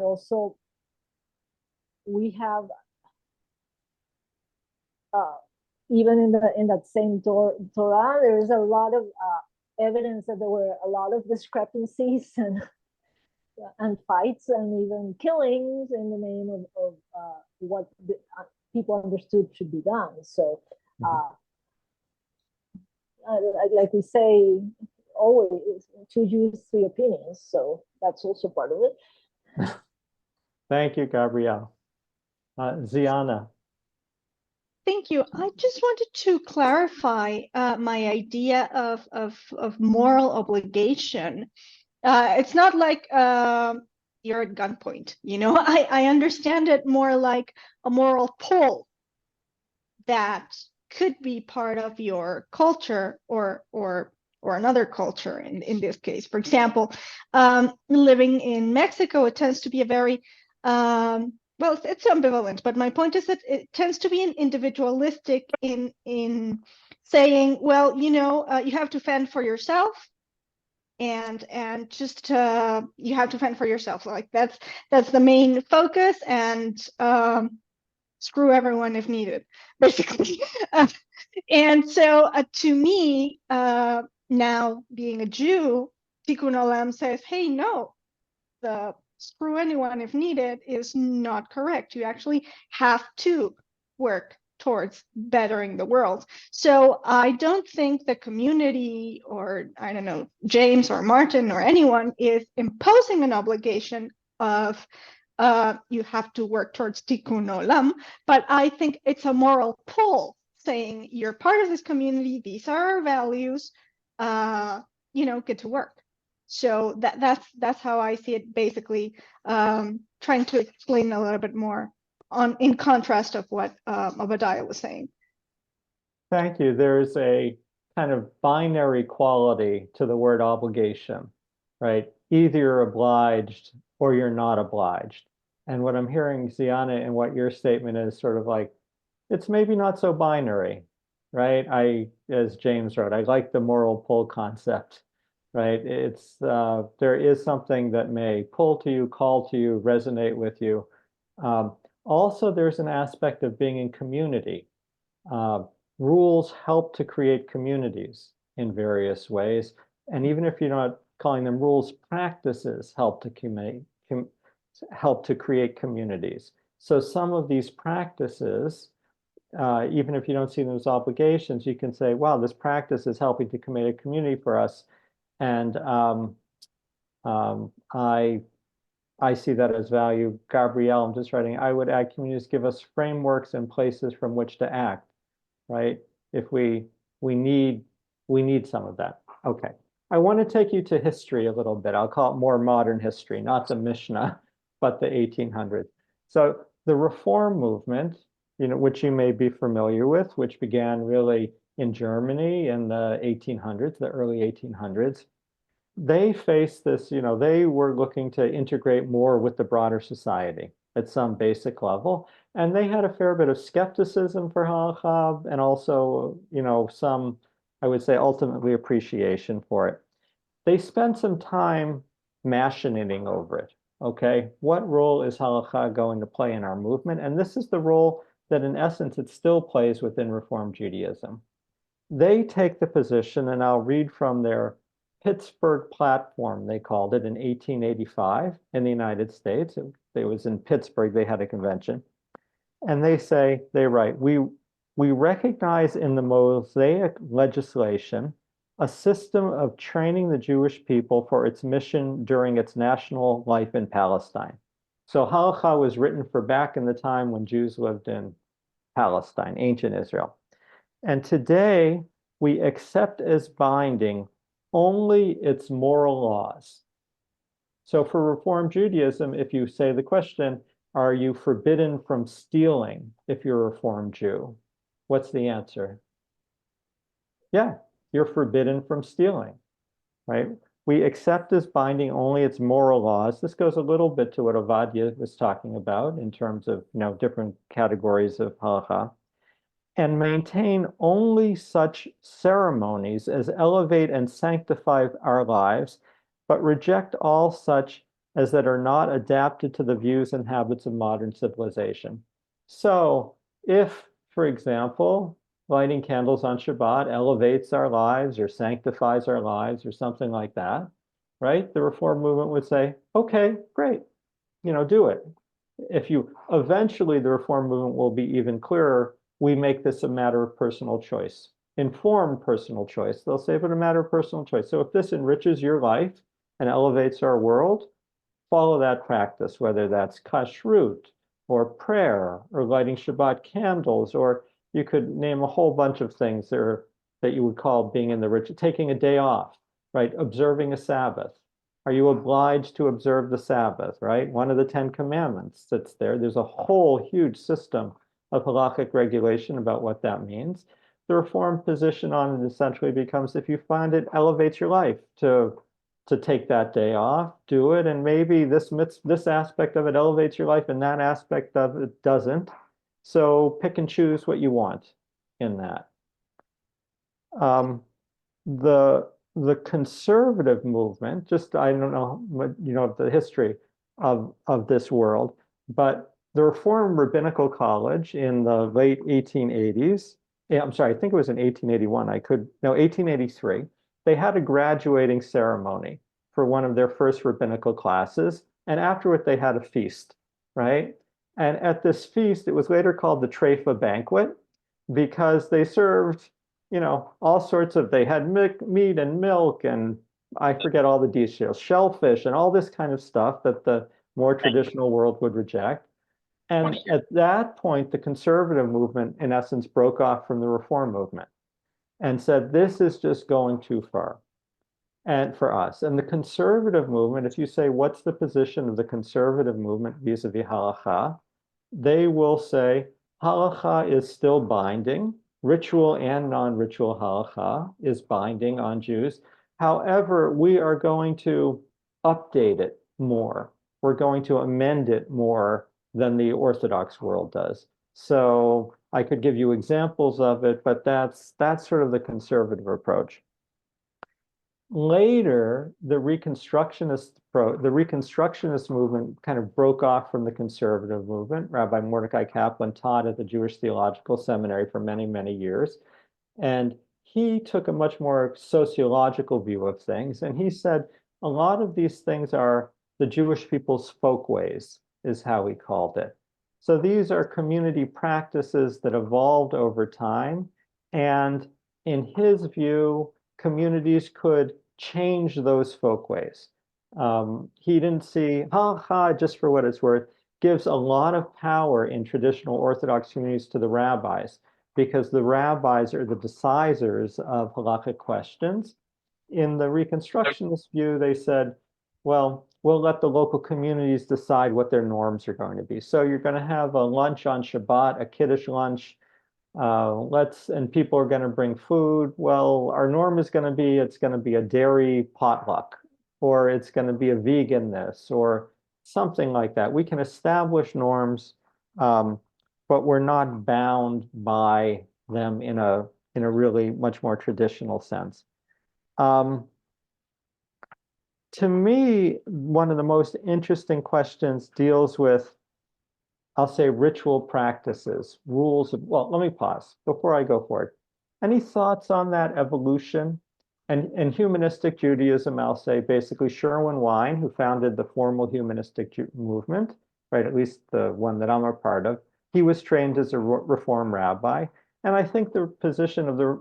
also we have even in that same Torah, there is a lot of evidence that there were a lot of discrepancies and fights and even killings in the name of what people understood should be done. So, like we say, always 2 Jews, 3 opinions. So that's also part of it. Thank you, Gabrielle. Ziana. Thank you. I just wanted to clarify my idea of moral obligation. It's not like you're at gunpoint, you know. I understand it more like a moral pull that could be part of your culture or another culture in this case. For example, living in Mexico, it tends to be a very well, it's ambivalent, but my point is that it tends to be an individualistic in saying, well, you know, you have to fend for yourself, and just you have to fend for yourself. Like that's the main focus, and screw everyone if needed, basically. And so to me, now being a Jew, Tikkun Olam says, hey, no, the screw anyone if needed is not correct. You actually have to work towards bettering the world. So I don't think the community, or I don't know, James or Martin or anyone, is imposing an obligation of you have to work towards Tikkun Olam, but I think it's a moral pull saying you're part of this community, these are our values, get to work. So that's how I see it, basically, trying to explain a little bit more in contrast of what Obadiah was saying. Thank you. There's a kind of binary quality to the word obligation, right? Either you're obliged or you're not obliged. And what I'm hearing, Ziana, and what your statement is sort of like, it's maybe not so binary, right? As James wrote, I like the moral pull concept, right? It's there is something that may pull to you, call to you, resonate with you. Also, there's an aspect of being in community. Rules help to create communities in various ways. And even if you're not calling them rules, practices help to create communities. So some of these practices, even if you don't see them as obligations, you can say, wow, this practice is helping to create a community for us. And I see that as value. Gabrielle, I'm just writing, I would add communities give us frameworks and places from which to act, right? If we need some of that. Okay. I want to take you to history a little bit. I'll call it more modern history, not the Mishnah, but the 1800s. So the Reform movement, which you may be familiar with, which began really in Germany in the 1800s, the early 1800s, they faced this, they were looking to integrate more with the broader society at some basic level. And they had a fair bit of skepticism for halakha and also, some, I would say, ultimately appreciation for it. They spent some time machinating over it. Okay, what role is halakha going to play in our movement? And this is the role that in essence it still plays within Reform Judaism. They take the position, and I'll read from their Pittsburgh platform, they called it, in 1885 in the United States. It was in Pittsburgh, they had a convention. And they write, we recognize in the Mosaic legislation a system of training the Jewish people for its mission during its national life in Palestine. So Halachah was written for back in the time when Jews lived in Palestine, ancient Israel. And today we accept as binding only its moral laws. So for Reform Judaism, if you say the question, are you forbidden from stealing if you're a Reform Jew? What's the answer? Yeah, you're forbidden from stealing, right? We accept as binding only its moral laws. This goes a little bit to what Ovadia was talking about in terms of, different categories of halakha, and maintain only such ceremonies as elevate and sanctify our lives, but reject all such as that are not adapted to the views and habits of modern civilization. So if, for example, lighting candles on Shabbat elevates our lives or sanctifies our lives or something like that, right? The Reform movement would say, okay, great, do it. Eventually the Reform movement will be even clearer. We make this a matter of personal choice, informed personal choice. They'll say, but a matter of personal choice. So if this enriches your life and elevates our world, follow that practice, whether that's kashrut or prayer or lighting Shabbat candles, or you could name a whole bunch of things that you would call being in the ritual, taking a day off, right? Observing a Sabbath. Are you obliged to observe the Sabbath, right? One of the 10 commandments sits there. There's a whole huge system of halakhic regulation about what that means. The Reform position on it essentially becomes, if you find it elevates your life to take that day off, do it. And maybe this aspect of it elevates your life and that aspect of it doesn't. So pick and choose what you want in that. The conservative movement, just, I don't know, the history of this world, but the Reform Rabbinical College in the late 1880s, I'm sorry, I think it was in 1881, 1883, they had a graduating ceremony for one of their first rabbinical classes, and afterward they had a feast, right? And at this feast, it was later called the Treifa banquet because they served, all sorts of, they had meat and milk and I forget all the details, shellfish and all this kind of stuff that the more traditional world would reject. And at that point, the conservative movement, in essence, broke off from the Reform movement and said, this is just going too far. And for us, and the conservative movement, if you say, what's the position of the conservative movement vis-a-vis halakha, they will say halakha is still binding. Ritual and non-ritual halakha is binding on Jews. However, we are going to update it more. We're going to amend it more than the Orthodox world does. So I could give you examples of it, but that's sort of the conservative approach. Later, the Reconstructionist movement kind of broke off from the conservative movement. Rabbi Mordecai Kaplan taught at the Jewish Theological Seminary for many, many years. And he took a much more sociological view of things. And he said, a lot of these things are the Jewish people's folkways, is how he called it. So these are community practices that evolved over time. And in his view, communities could change those folkways. He didn't see, halakha, just for what it's worth, gives a lot of power in traditional Orthodox communities to the rabbis, because the rabbis are the decisors of halakhic questions. In the Reconstructionist view, they said, well, we'll let the local communities decide what their norms are going to be. So you're going to have a lunch on Shabbat, a Kiddush lunch, and people are going to bring food. Well, our norm is going to be, it's going to be a dairy potluck, or it's going to be a vegan this, or something like that. We can establish norms, but we're not bound by them in a really much more traditional sense. To me, one of the most interesting questions deals with, I'll say, ritual practices, rules of, well, let me pause before I go forward. Any thoughts on that evolution? And humanistic Judaism, I'll say, basically Sherwin Wine, who founded the formal humanistic movement, right, at least the one that I'm a part of, he was trained as a Reform rabbi. And I think the position of the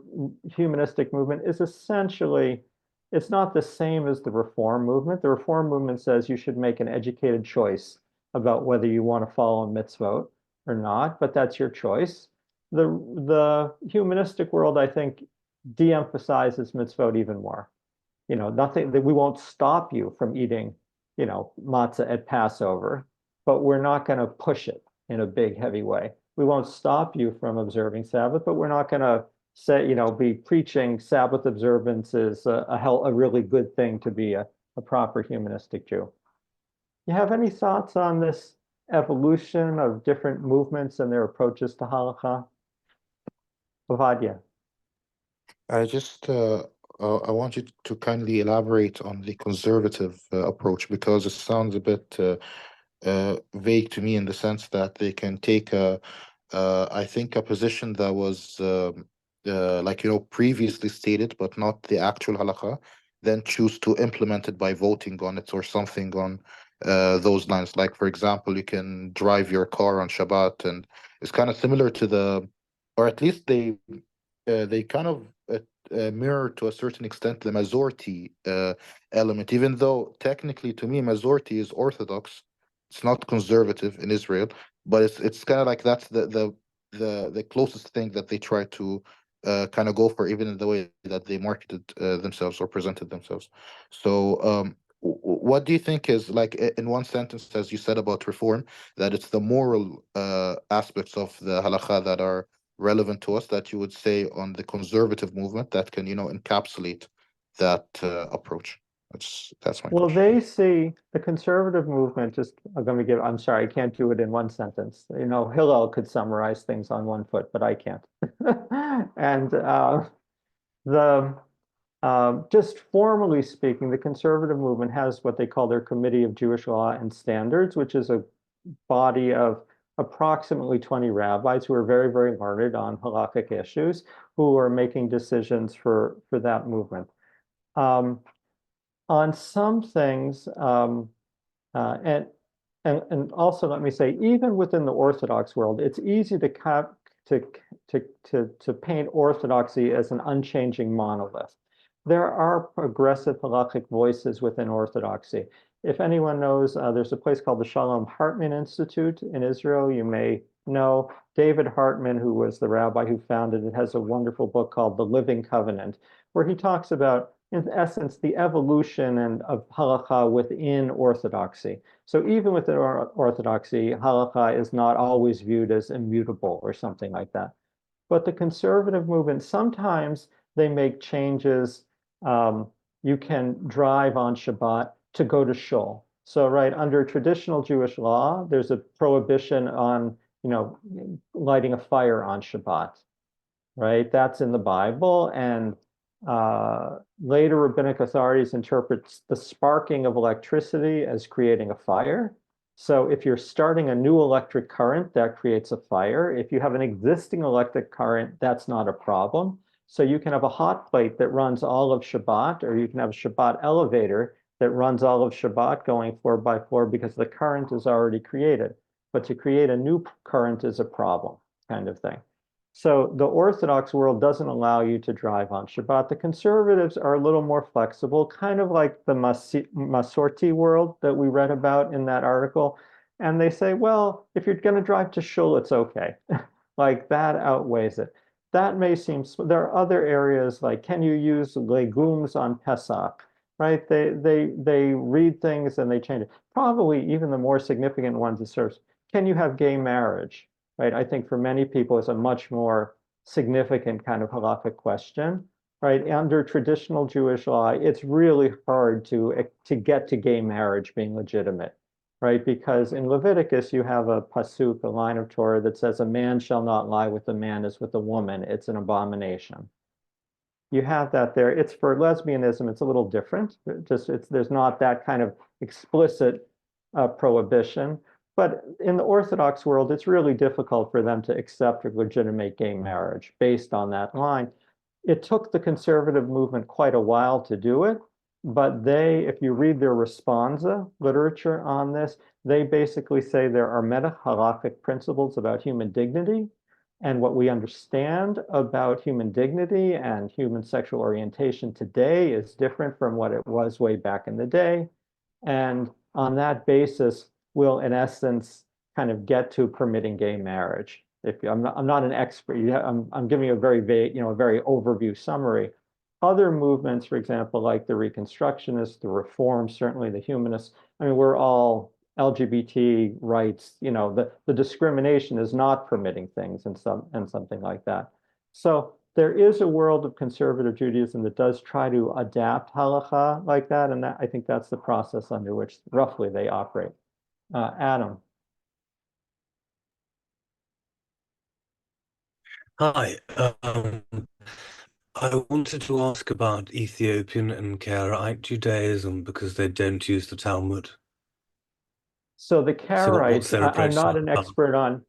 humanistic movement is essentially, it's not the same as the Reform movement. The Reform movement says you should make an educated choice about whether you want to follow a mitzvot or not, but that's your choice. The humanistic world, I think, de-emphasizes mitzvot even more. You know, nothing that we won't stop you from eating, you know, matzah at Passover, but we're not going to push it in a big, heavy way. We won't stop you from observing Sabbath, but we're not going to say, you know, be preaching Sabbath observance is a really good thing to be a proper humanistic Jew. You have any thoughts on this evolution of different movements and their approaches to halakha? Ovadia. I just I want you to kindly elaborate on the conservative approach, because it sounds a bit vague to me, in the sense that they can take I think a position that was like, you know, previously stated, but not the actual halakha, then choose to implement it by voting on it or something on those lines. Like, for example, you can drive your car on Shabbat, and it's kind of similar to the, or at least they kind of mirror to a certain extent the majority element, even though technically to me majority is Orthodox. It's not conservative in Israel, but it's kind of like that's the closest thing that they try to kind of go for, even in the way that they marketed themselves or presented themselves. So what do you think is, like, in one sentence, as you said about reform, that it's the moral aspects of the halakha that are relevant to us, that you would say on the conservative movement that can, you know, encapsulate that approach? That's my Well, question. they see the conservative movement, I'm sorry, I can't do it in one sentence. You know, Hillel could summarize things on one foot, but I can't. And just formally speaking, the conservative movement has what they call their Committee of Jewish Law and Standards, which is a body of approximately 20 rabbis who are very, very learned on halakhic issues, who are making decisions for that movement. On some things, and also let me say, even within the Orthodox world, it's easy to paint Orthodoxy as an unchanging monolith. There are progressive halakhic voices within Orthodoxy. If anyone knows, there's a place called the Shalom Hartman Institute in Israel. You may know David Hartman, who was the rabbi who founded it, has a wonderful book called The Living Covenant, where he talks about in essence, the evolution of halakha within orthodoxy. So even within orthodoxy, halakha is not always viewed as immutable or something like that. But the conservative movement, sometimes they make changes. You can drive on Shabbat to go to shul. So, right, under traditional Jewish law, there's a prohibition on, lighting a fire on Shabbat, right? That's in the Bible. And later rabbinic authorities interpret the sparking of electricity as creating a fire. So if you're starting a new electric current, that creates a fire. If you have an existing electric current, that's not a problem. So you can have a hot plate that runs all of Shabbat, or you can have a Shabbat elevator that runs all of Shabbat going floor by floor because the current is already created. But to create a new current is a problem, kind of thing. So the Orthodox world doesn't allow you to drive on Shabbat. The conservatives are a little more flexible, kind of like the Masorti world that we read about in that article. And they say, well, if you're going to drive to shul, it's okay. Like that outweighs it. That may seem, there are other areas like, can you use legumes on Pesach, right? They read things and they change it. Probably even the more significant ones is sort of, can you have gay marriage? Right? I think for many people it's a much more significant kind of halakhic question, right? Under traditional Jewish law, it's really hard to get to gay marriage being legitimate, right? Because in Leviticus, you have a pasuk, a line of Torah that says, a man shall not lie with a man as with a woman. It's an abomination. You have that there. It's for lesbianism, it's a little different. There's not that kind of explicit prohibition. But in the Orthodox world, it's really difficult for them to accept or legitimate gay marriage based on that line. It took the conservative movement quite a while to do it, but if you read their responsa literature on this, they basically say there are meta-halakhic principles about human dignity, and what we understand about human dignity and human sexual orientation today is different from what it was way back in the day. And on that basis, will, in essence, kind of get to permitting gay marriage. I'm not an expert. I'm giving you a very vague, a very overview summary. Other movements, for example, like the Reconstructionists, the Reforms, certainly the Humanists. I mean, we're all LGBT rights. The discrimination is not permitting things and something like that. So there is a world of conservative Judaism that does try to adapt halakha like that, and I think that's the process under which roughly they operate. Adam. Hi. I wanted to ask about Ethiopian and Karaite Judaism because they don't use the Talmud. So the So what's Karaites, their I'm approach not to an that? expert on.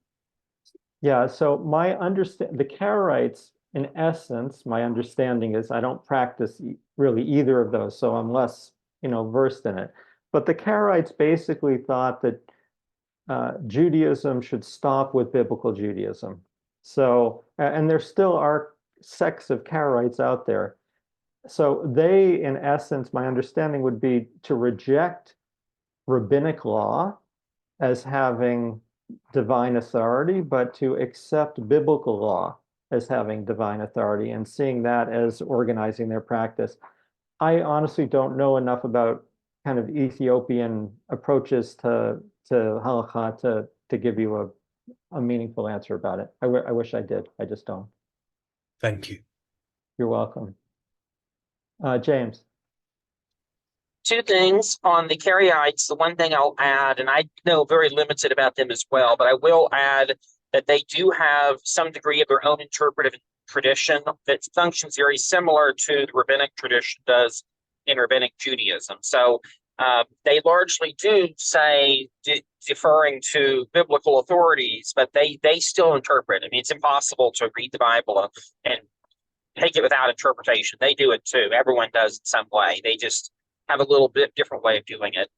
Yeah, so the Karaites, in essence, my understanding is I don't practice really either of those, so I'm less, versed in it. But the Karaites basically thought that Judaism should stop with biblical Judaism. So, and there still are sects of Karaites out there. So they, in essence, my understanding would be to reject rabbinic law as having divine authority, but to accept biblical law as having divine authority and seeing that as organizing their practice. I honestly don't know enough about kind of Ethiopian approaches to halakha to give you a meaningful answer about it. I wish I did. I just don't. Thank you. You're welcome. James. Two things on the Karaites. The one thing I'll add, and I know very limited about them as well, but I will add that they do have some degree of their own interpretive tradition that functions very similar to the rabbinic tradition does in rabbinic Judaism. So they largely do say deferring to biblical authorities, but they still interpret. I mean, it's impossible to read the Bible and take it without interpretation. They do it too. Everyone does in some way. They just have a little bit different way of doing it.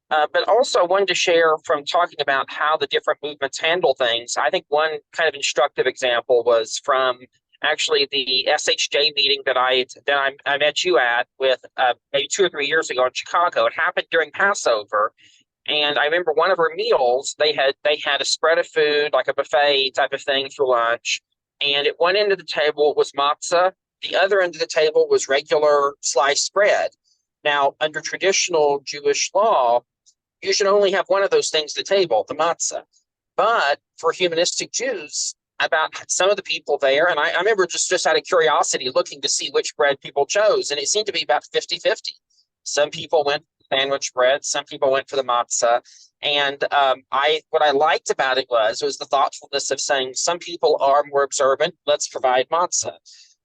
But also I wanted to share from talking about how the different movements handle things. I think one kind of instructive example was from actually the SHJ meeting that I met you at with maybe 2 or 3 years ago in Chicago. It happened during Passover. And I remember one of our meals, they had a spread of food, like a buffet type of thing for lunch. And at one end of the table was matzah The other end of the table was regular sliced bread. Now, under traditional Jewish law, you should only have one of those things at the table, the matzah. But for humanistic Jews, about some of the people there, and I remember just out of curiosity looking to see which bread people chose, and it seemed to be about 50-50. Some people went for sandwich bread, some people went for the matzah. And what I liked about it was the thoughtfulness of saying some people are more observant, let's provide matzah.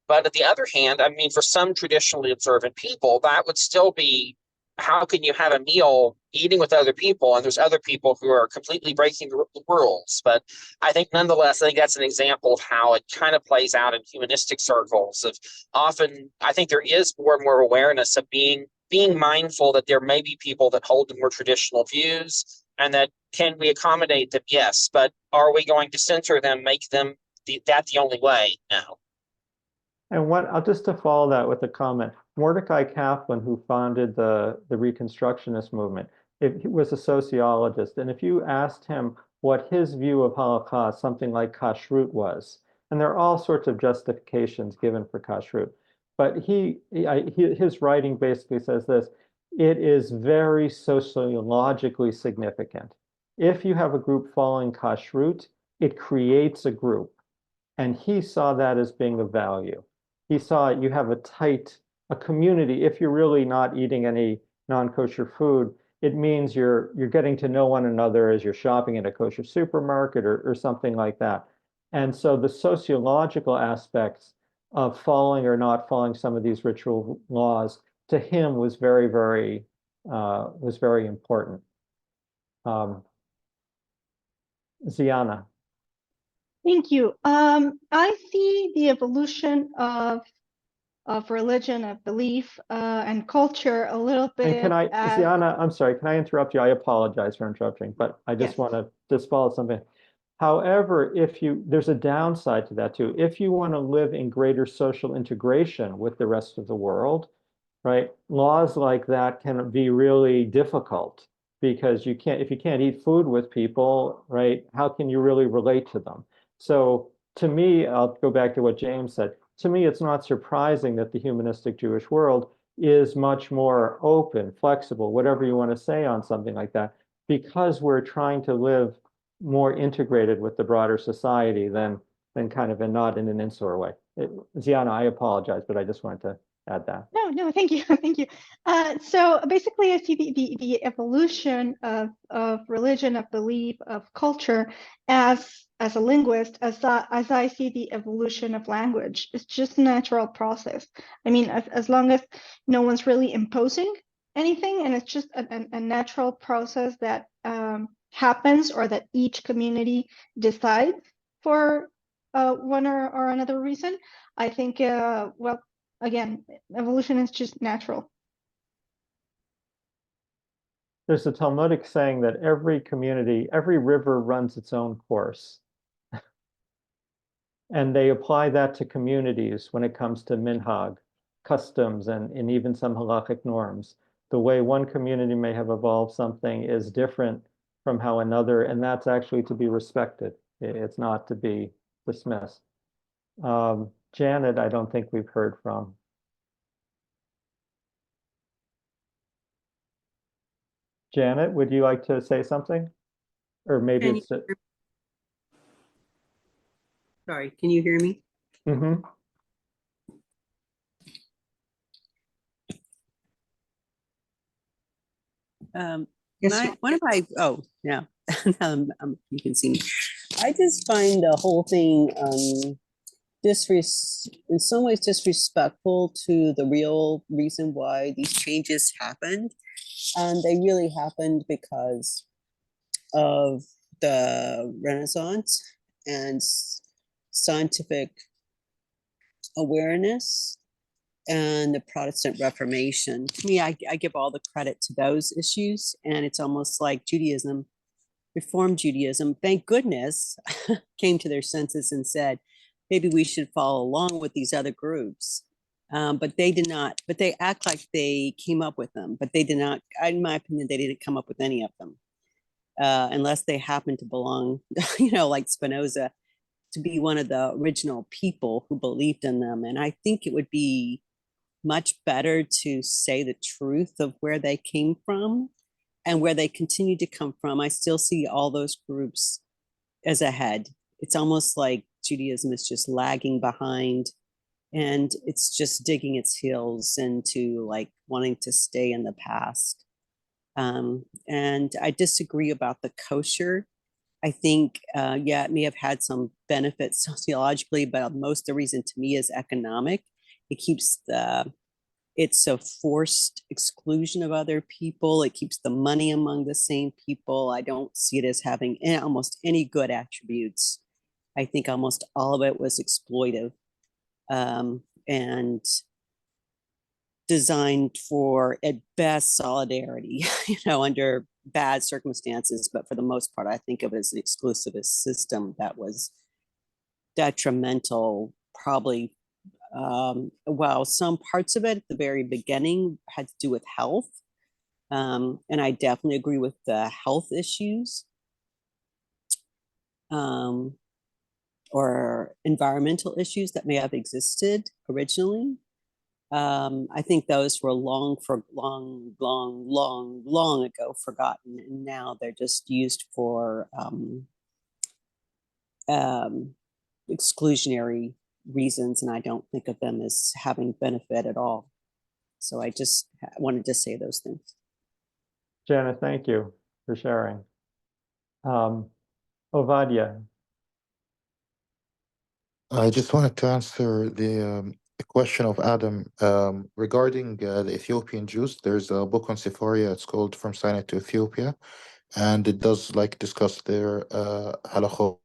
But on the other hand, I mean, for some traditionally observant people, that would still be, how can you have a meal eating with other people and there's other people who are completely breaking the rules? But I think nonetheless, I think that's an example of how it kind of plays out in humanistic circles. Of often, I think there is more and more awareness of being mindful that there may be people that hold the more traditional views, and that can we accommodate them? Yes, but are we going to censor them, make them that the only way? No. And I'll just to follow that with a comment. Mordecai Kaplan, who founded the Reconstructionist movement, he was a sociologist, and if you asked him what his view of halakha, something like kashrut, was, and there are all sorts of justifications given for kashrut, but his writing basically says this: it is very sociologically significant. If you have a group following kashrut, it creates a group, and he saw that as being of value. He saw you have a community. If you're really not eating any non-kosher food, it means you're getting to know one another as you're shopping at a kosher supermarket or something like that. And so the sociological aspects of following or not following some of these ritual laws to him was very, very important. Ziana. Thank you. I see the evolution of religion, of belief, and culture a little bit. And Ziana, I'm sorry, can I interrupt you? I apologize for interrupting, but I just want to just follow something. However, there's a downside to that too. If you want to live in greater social integration with the rest of the world, right? Laws like that can be really difficult because if you can't eat food with people, right? How can you really relate to them? So to me, I'll go back to what James said. To me, it's not surprising that the humanistic Jewish world is much more open, flexible, whatever you want to say on something like that, because we're trying to live more integrated with the broader society than kind of not in an insular way. Ziana, I apologize, but I just wanted to add that. No, thank you, thank you. So basically, I see the evolution of religion, of belief, of culture as a linguist, as I see the evolution of language. It's just a natural process. I mean, as long as no one's really imposing anything, and it's just a natural process that happens, or that each community decides for one or another reason. I think, well, again, evolution is just natural. There's a Talmudic saying that every community, every river runs its own course. And they apply that to communities when it comes to minhag, customs, and even some halachic norms. The way one community may have evolved something is different from how another, and that's actually to be respected. It's not to be dismissed. Janet, I don't think we've heard from. Janet, would you like to say something? Or maybe it's... Sorry, can you hear me? Mm-hmm. You can see me. I just find the whole thing in some ways disrespectful to the real reason why these changes happened. And they really happened because of the Renaissance and scientific awareness and the Protestant Reformation. To me, I give all the credit to those issues. And it's almost like Judaism, Reformed Judaism, thank goodness, came to their senses and said, maybe we should follow along with these other groups. But they did not, but they act like they came up with them, but they did not, in my opinion, they didn't come up with any of them. Unless they happen to belong, like Spinoza to be one of the original people who believed in them. And I think it would be much better to say the truth of where they came from and where they continue to come from. I still see all those groups as ahead. It's almost like Judaism is just lagging behind, and it's just digging its heels into like wanting to stay in the past. And I disagree about the kosher. I think, yeah, it may have had some benefits sociologically, but most of the reason to me is economic. It keeps it's a forced exclusion of other people. It keeps the money among the same people. I don't see it as having almost any good attributes. I think almost all of it was exploitive, and designed for, at best, solidarity, under bad circumstances. But for the most part, I think of it as an exclusivist system that was detrimental, probably. Well, some parts of it at the very beginning had to do with health. And I definitely agree with the health issues, or environmental issues that may have existed originally. I think those were long ago forgotten, and now they're just used for exclusionary reasons, and I don't think of them as having benefit at all. So I just wanted to say those things. Janet, thank you for sharing. Ovadia. I just wanted to answer the question of Adam regarding the Ethiopian Jews. There's a book on Sepharia. It's called From Sinai to Ethiopia, and it does like discuss their halachot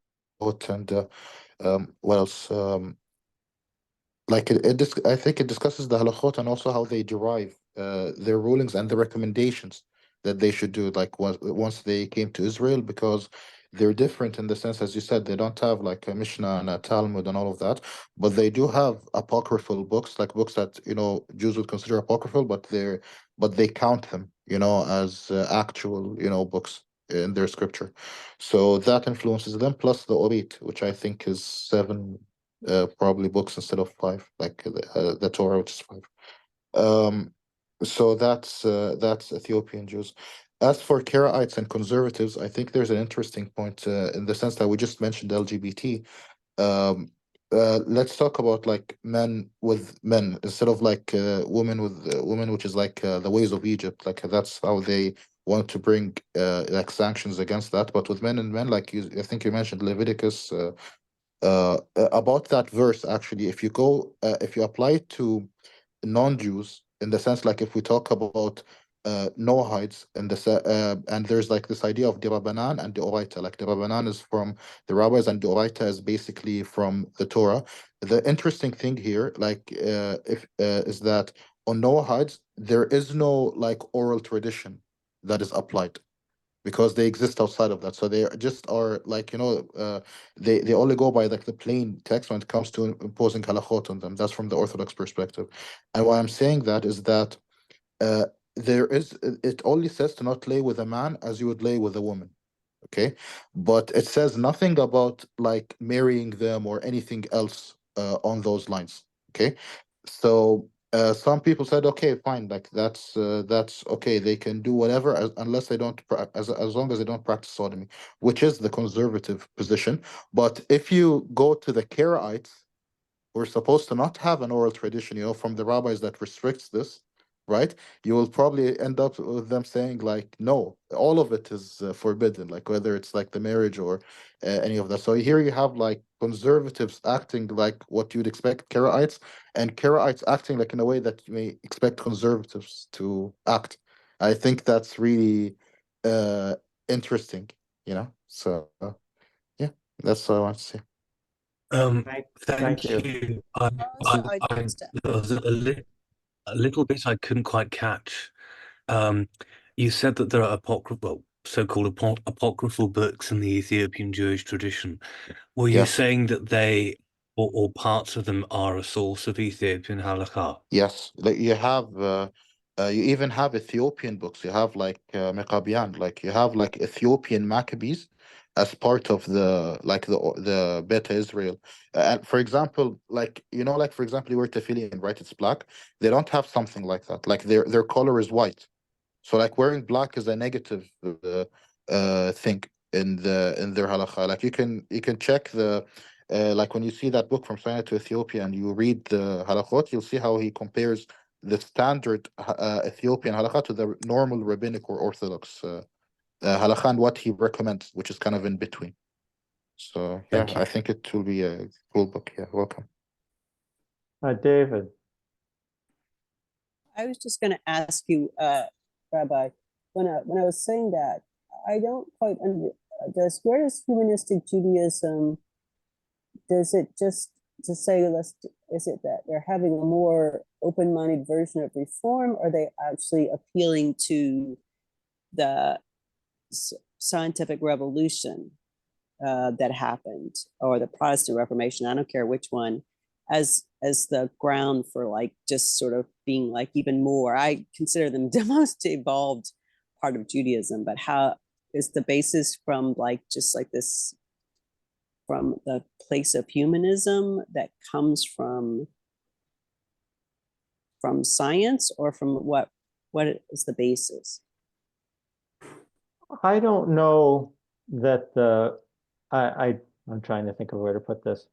and what else? Like I think it discusses the halachot and also how they derive their rulings and the recommendations that they should do, like once they came to Israel, because they're different in the sense, as you said, they don't have like a Mishnah and a Talmud and all of that, but they do have apocryphal books, like books that Jews would consider apocryphal, but they count them as actual books in their scripture. So that influences them, plus the Orit, which I think is 7 probably books instead of 5, like the Torah, which is 5. So that's Ethiopian Jews. As for Karaites and conservatives, I think there's an interesting point in the sense that we just mentioned LGBT. Let's talk about like men with men instead of like women with women, which is like the ways of Egypt. Like that's how they want to bring like sanctions against that. But with men and men, like I think you mentioned Leviticus. About that verse, actually, if you apply it to non-Jews, in the sense like if we talk about Noahides and there's like this idea of Dirabanan and Deoraita, like Dirabanan is from the rabbis and Deoraita is basically from the Torah. The interesting thing here, like is that on Noahides there is no like oral tradition that is applied, because they exist outside of that. So they just are like, they only go by like the plain text when it comes to imposing halachot on them. That's from the Orthodox perspective. And why I'm saying that is that it only says to not lay with a man as you would lay with a woman. Okay. But it says nothing about like marrying them or anything else on those lines. Okay. So some people said, okay, fine, like that's okay. They can do whatever unless they don't as long as they don't practice sodomy, which is the conservative position. But if you go to the Karaites, we're supposed to not have an oral tradition, from the rabbis that restricts this, right? You will probably end up with them saying like, no, all of it is forbidden, like whether it's like the marriage or any of that. So here you have like conservatives acting like what you'd expect Karaites, and Karaites acting like in a way that you may expect conservatives to act. I think that's really interesting, So yeah, that's what I want to say. Thank you. There was a little bit I couldn't quite catch. You said that there are so-called apocryphal books in the Ethiopian Jewish tradition. Were you Yes. saying that they or parts of them are a source of Ethiopian halakha? Yes, like you even have Ethiopian books. You have like Maccabean, like you have like Ethiopian Maccabees, as part of the Beta Israel. And for example, like for example, you wear tefillin, right? It's black. They don't have something like that. Like their color is white. So like wearing black is a negative thing in their halakha. Like you can check the like when you see that book From Sinai to Ethiopia and you read the halakhot, you'll see how he compares the standard Ethiopian halakha to the normal rabbinic or orthodox halakha and what he recommends, which is kind of in between. So yeah, Thank you. I think it will be a cool book. Yeah, welcome. David. I was just going to ask you, Rabbi, when I was saying that, I don't quite where does humanistic Judaism, does it just to say, is it that they're having a more open-minded version of reform, or are they actually appealing to the scientific revolution that happened, or the Protestant Reformation? I don't care which one, as the ground for like just sort of being like even more. I consider them the most evolved part of Judaism, but how is the basis from like just like this, from the place of humanism that comes from science, or from what is the basis? I don't know that I'm trying to think of a way to put this.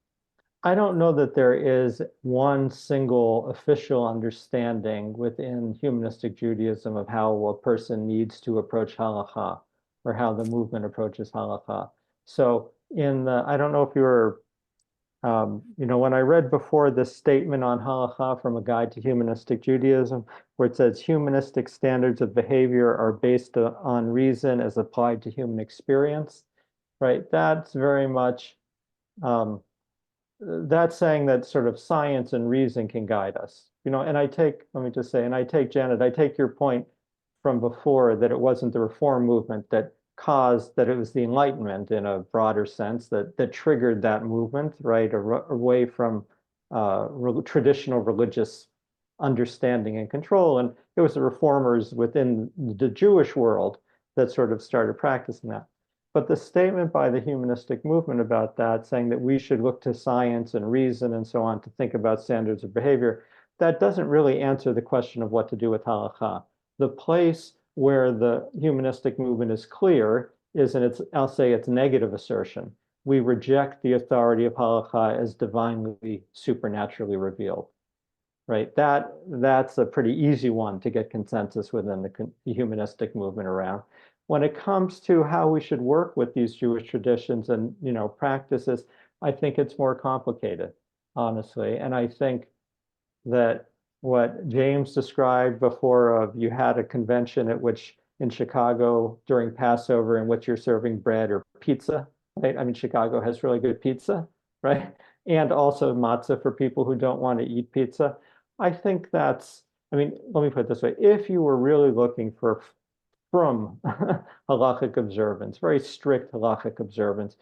I don't know that there is one single official understanding within humanistic Judaism of how a person needs to approach halakha, or how the movement approaches halakha. So I don't know if you were, when I read before this statement on halakha from A Guide to Humanistic Judaism, where it says humanistic standards of behavior are based on reason as applied to human experience, right? That's very much, that's saying that sort of science and reason can guide us, and let me just say, and I take, Janet, I take your point from before that it wasn't the reform movement that caused, that it was the Enlightenment in a broader sense that triggered that movement, right, away from traditional religious understanding and control. And it was the reformers within the Jewish world that sort of started practicing that. But the statement by the humanistic movement about that, saying that we should look to science and reason and so on to think about standards of behavior, that doesn't really answer the question of what to do with halakha. The place where the humanistic movement is clear is in I'll say its negative assertion. We reject the authority of halakha as divinely, supernaturally revealed, right? That's a pretty easy one to get consensus within the humanistic movement around. When it comes to how we should work with these Jewish traditions and practices, I think it's more complicated, honestly. And I think that what James described before, of you had a convention at which in Chicago during Passover in which you're serving bread or pizza, right? I mean, Chicago has really good pizza, right? And also matzah for people who don't want to eat pizza. I think let me put it this way. If you were really looking from halachic observance, very strict halachic observance,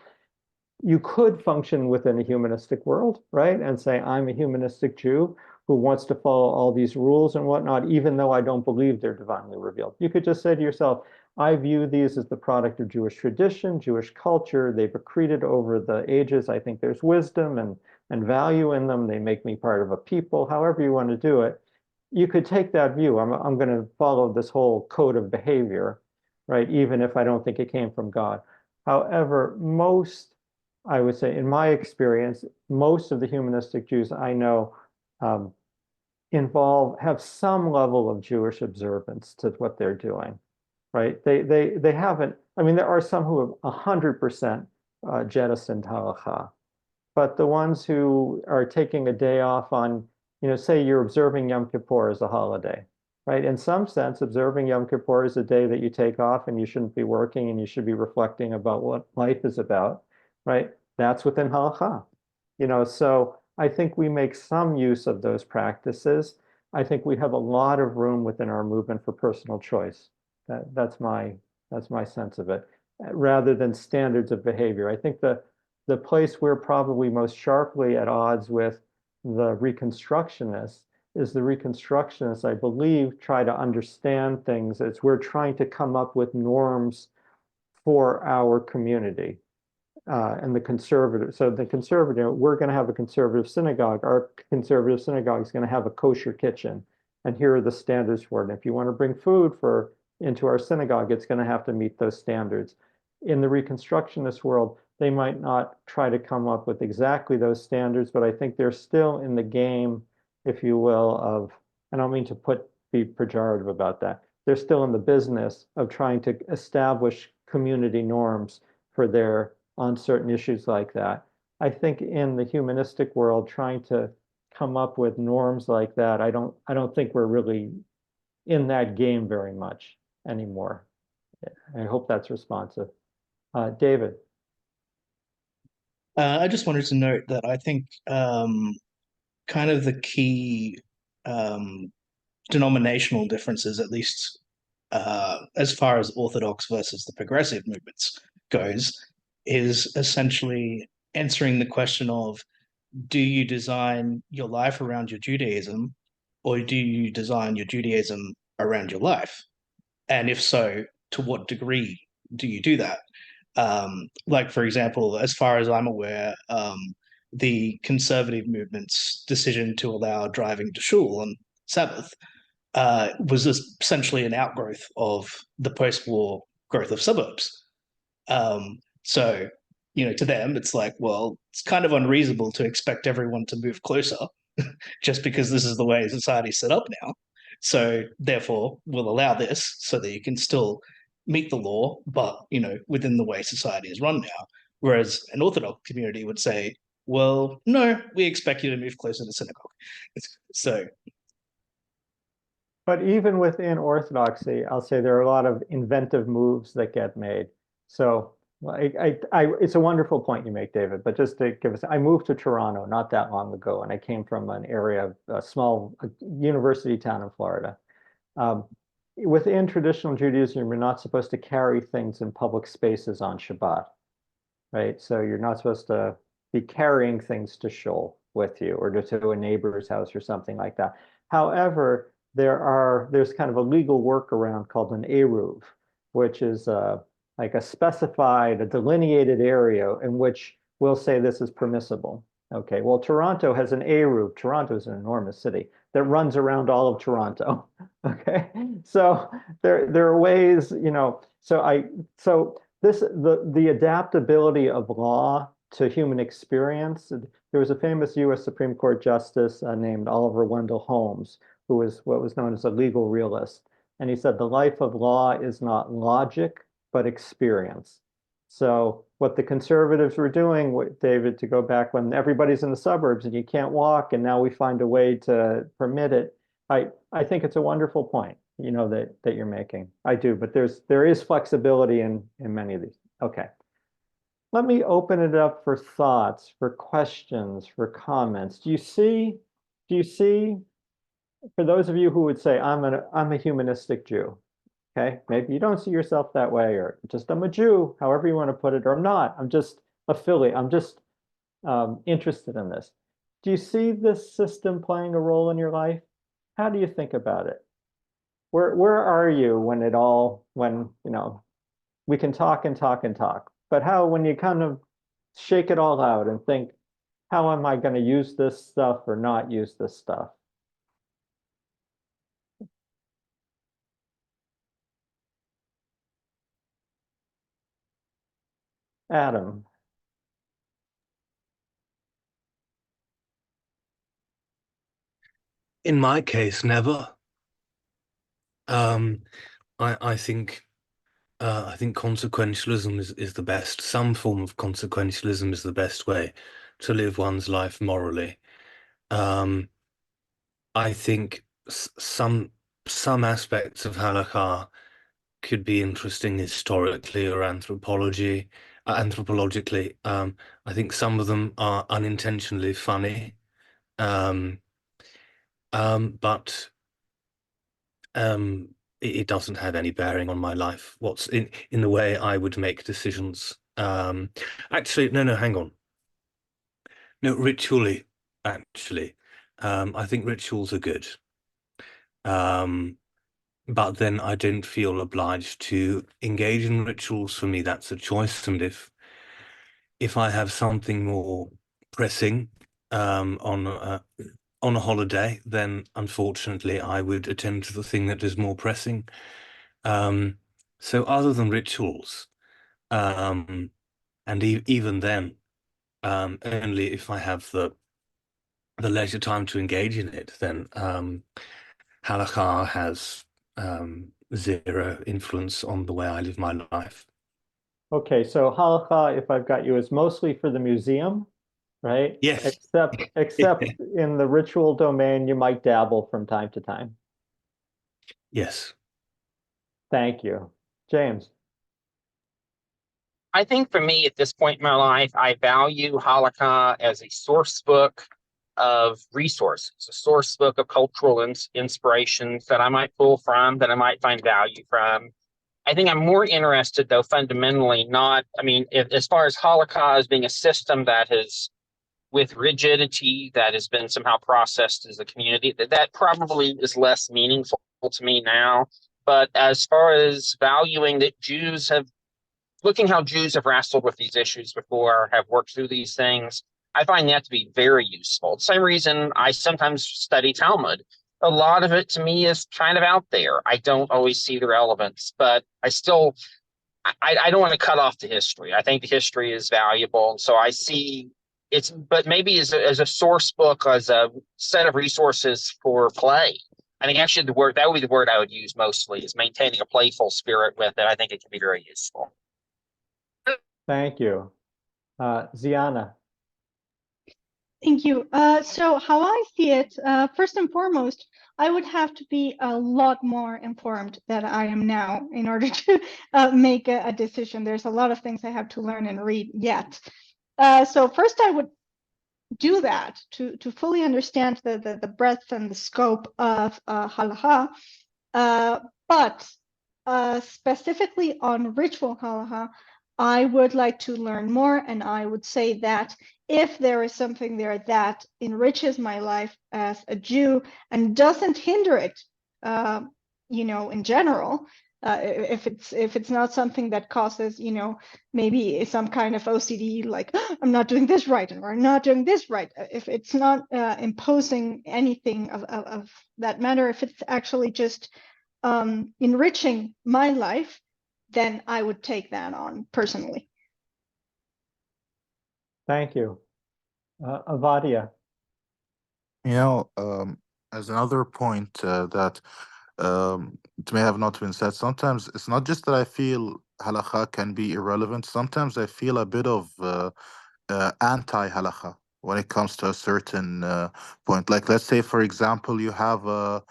you could function within a humanistic world, right? And say, I'm a humanistic Jew who wants to follow all these rules and whatnot, even though I don't believe they're divinely revealed. You could just say to yourself, I view these as the product of Jewish tradition, Jewish culture. They've accreted over the ages. I think there's wisdom and value in them. They make me part of a people, however you want to do it. You could take that view. I'm going to follow this whole code of behavior, right? Even if I don't think it came from God. However, I would say, in my experience, most of the humanistic Jews I know have some level of Jewish observance to what they're doing, right? They haven't. I mean, there are some who have 100% jettisoned halakha, but the ones who are taking a day off on, say you're observing Yom Kippur as a holiday, right? In some sense, observing Yom Kippur is a day that you take off and you shouldn't be working and you should be reflecting about what life is about, right? That's within halakha, so I think we make some use of those practices. I think we have a lot of room within our movement for personal choice. That's my sense of it, rather than standards of behavior. I think the place we're probably most sharply at odds with the Reconstructionists is the Reconstructionists, I believe, try to understand things as we're trying to come up with norms for our community, and the conservative. So the conservative, we're going to have a conservative synagogue. Our conservative synagogue is going to have a kosher kitchen, and here are the standards for it. And if you want to bring food into our synagogue, it's going to have to meet those standards. In the Reconstructionist world, they might not try to come up with exactly those standards, but I think they're still in the game, if you will, of, I don't mean to be pejorative about that. They're still in the business of trying to establish community norms on certain issues like that. I think in the humanistic world, trying to come up with norms like that, I don't think we're really in that game very much anymore. I hope that's responsive. David. I just wanted to note that I think kind of the key denominational differences, at least as far as Orthodox versus the progressive movements goes, is essentially answering the question of, do you design your life around your Judaism, or do you design your Judaism around your life? And if so, to what degree do you do that? Like, for example, as far as I'm aware, the conservative movement's decision to allow driving to shul on Sabbath was essentially an outgrowth of the post-war growth of suburbs. So, to them, it's like, well, it's kind of unreasonable to expect everyone to move closer just because this is the way society's set up now. So therefore, we'll allow this so that you can still meet the law, but, within the way society is run now. Whereas an Orthodox community would say, well, no, we expect you to move closer to synagogue. So. But even within Orthodoxy, I'll say there are a lot of inventive moves that get made. So it's a wonderful point you make, David, but just to give us, I moved to Toronto not that long ago, and I came from an area of a small university town in Florida. Within traditional Judaism, you're not supposed to carry things in public spaces on Shabbat, right? So you're not supposed to be carrying things to shul with you or to a neighbor's house or something like that. However, there's kind of a legal workaround called an eruv, which is like a delineated area in which we'll say this is permissible. Okay, well, Toronto has an eruv. Toronto is an enormous city that runs around all of Toronto. Okay, so there are ways, so the adaptability of law to human experience. There was a famous U.S. Supreme Court justice named Oliver Wendell Holmes, who was what was known as a legal realist. And he said, the life of law is not logic, but experience. So what the conservatives were doing, David, to go back when everybody's in the suburbs and you can't walk, and now we find a way to permit it. I think it's a wonderful point, that you're making. I do, but there is flexibility in many of these. Okay. Let me open it up for thoughts, for questions, for comments. Do you see, for those of you who would say, I'm a humanistic Jew, okay? Maybe you don't see yourself that way, or just I'm a Jew, however you want to put it, or I'm not, I'm just affiliate, I'm just interested in this. Do you see this system playing a role in your life? How do you think about it? Where are you when we can talk and talk and talk, but when you kind of shake it all out and think, how am I going to use this stuff or not use this stuff? Adam. In my case, never. I think consequentialism is the best. Some form of consequentialism is the best way to live one's life morally. I think some aspects of halakha could be interesting historically or anthropologically. I think some of them are unintentionally funny, but it doesn't have any bearing on my life. What's in the way I would make decisions. Actually, no, hang on. No, ritually, actually. I think rituals are good. But then I don't feel obliged to engage in rituals. For me, that's a choice. And if I have something more pressing on a holiday, then unfortunately I would attend to the thing that is more pressing. So other than rituals, and even then, only if I have the leisure time to engage in it, then halakha has zero influence on the way I live my life. Okay, so halakha, if I've got you, is mostly for the museum, right? Yes. Except in the ritual domain, you might dabble from time to time. Yes. Thank you. James. I think for me at this point in my life, I value Halakha as a source book of resources, a source book of cultural inspirations that I might pull from, that I might find value from. I think I'm more interested, though, fundamentally not, I mean, as far as Halakha as being a system that has, with rigidity, that has been somehow processed as a community, that probably is less meaningful to me now. But as far as valuing that Jews have, looking how Jews have wrestled with these issues before, have worked through these things, I find that to be very useful. The same reason I sometimes study Talmud. A lot of it to me is kind of out there. I don't always see the relevance, but I still, I don't want to cut off the history. I think the history is valuable. And so I see it's, but maybe as a source book, as a set of resources for play. I think actually the word, that would be the word I would use mostly, is maintaining a playful spirit with it. I think it can be very useful. Thank you. Ziana. Thank you. So how I see it, first and foremost, I would have to be a lot more informed than I am now in order to make a decision. There's a lot of things I have to learn and read yet. So first I would do that to fully understand the breadth and the scope of halakha. But specifically on ritual halakha, I would like to learn more, and I would say that if there is something there that enriches my life as a Jew and doesn't hinder it, in general, if it's not something that causes, maybe some kind of OCD, like I'm not doing this right or I'm not doing this right. If it's not imposing anything of that matter, if it's actually just enriching my life, then I would take that on personally. Thank you. Avadia. As another point that it may have not been said, sometimes it's not just that I feel halakha can be irrelevant. Sometimes I feel a bit of anti-halakha when it comes to a certain point. Like, let's say, for example, you have a,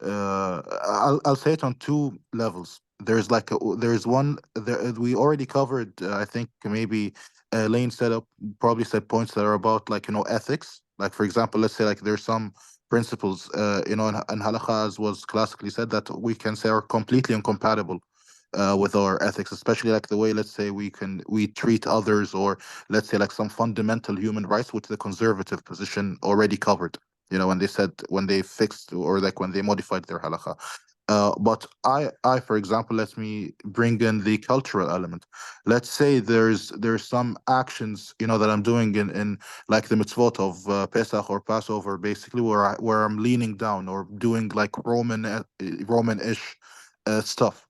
I'll say it on two levels. There's like there's one there we already covered. I think maybe Lane probably said points that are about, like, ethics. Like, for example, let's say, like, there's some principles in halakha, as was classically said, that we can say are completely incompatible with our ethics, especially like the way, let's say, we treat others, or let's say like some fundamental human rights, which the conservative position already covered, when they fixed, or like when they modified their halakha. But I, for example, let me bring in the cultural element. Let's say there's some actions, that I'm doing in like the mitzvot of Pesach or Passover, basically, where I'm leaning down or doing like Roman-ish stuff.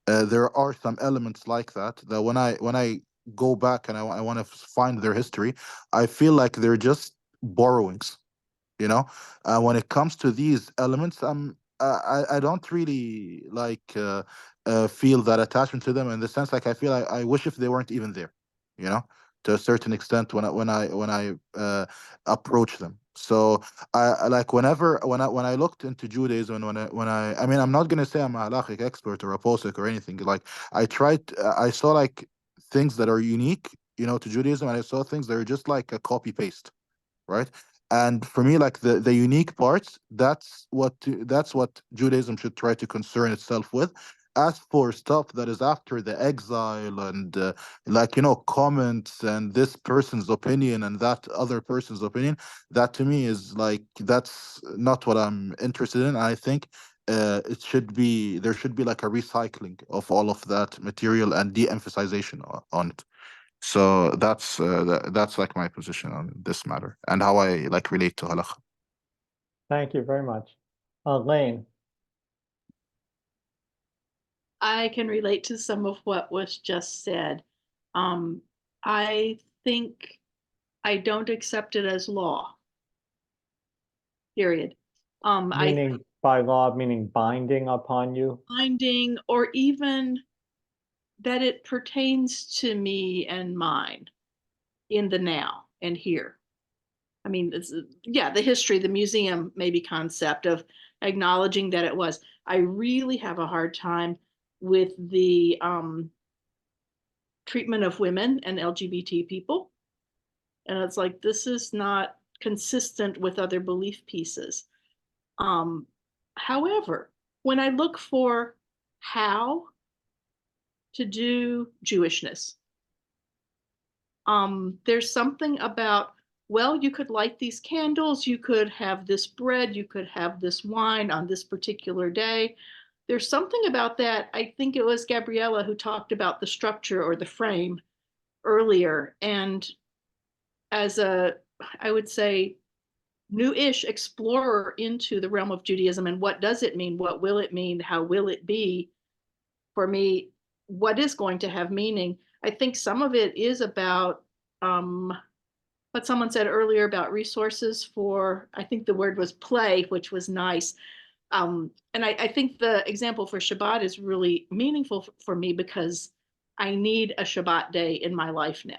There are some elements like that when I go back and I want to find their history, I feel like they're just borrowings. When it comes to these elements, I don't really like feel that attachment to them, in the sense, like, I feel I wish if they weren't even there, you know to a certain extent, when I approach them. So I like, when I looked into Judaism, and when I mean, I'm not gonna say I'm a halachic expert or a posek or anything. Like, I saw like things that are unique, to Judaism, and I saw things that are just like a copy paste, right? And for me, like, the unique parts, that's what Judaism should try to concern itself with. As for stuff that is after the exile, and like, comments, and this person's opinion and that other person's opinion, that to me is like, that's not what I'm interested in. I think there should be like a recycling of all of that material and de-emphasization on it. So that's like my position on this matter and how I like relate to halakha. Thank you very much. Lane. I can relate to some of what was just said. I think I don't accept it as law. Period. Meaning by law, meaning binding upon you? Binding, or even that it pertains to me and mine in the now and here. I mean, the history, the museum maybe concept of acknowledging that it was. I really have a hard time with the treatment of women and LGBT people. And it's like, this is not consistent with other belief pieces. However, when I look for how to do Jewishness, there's something about, well, you could light these candles, you could have this bread, you could have this wine on this particular day. There's something about that. I think it was Gabriella who talked about the structure or the frame earlier. And as a, I would say, new-ish explorer into the realm of Judaism and what does it mean? What will it mean? How will it be? For me, what is going to have meaning? I think some of it is about what someone said earlier about resources for, I think the word was play, which was nice. And I think the example for Shabbat is really meaningful for me because I need a Shabbat day in my life now.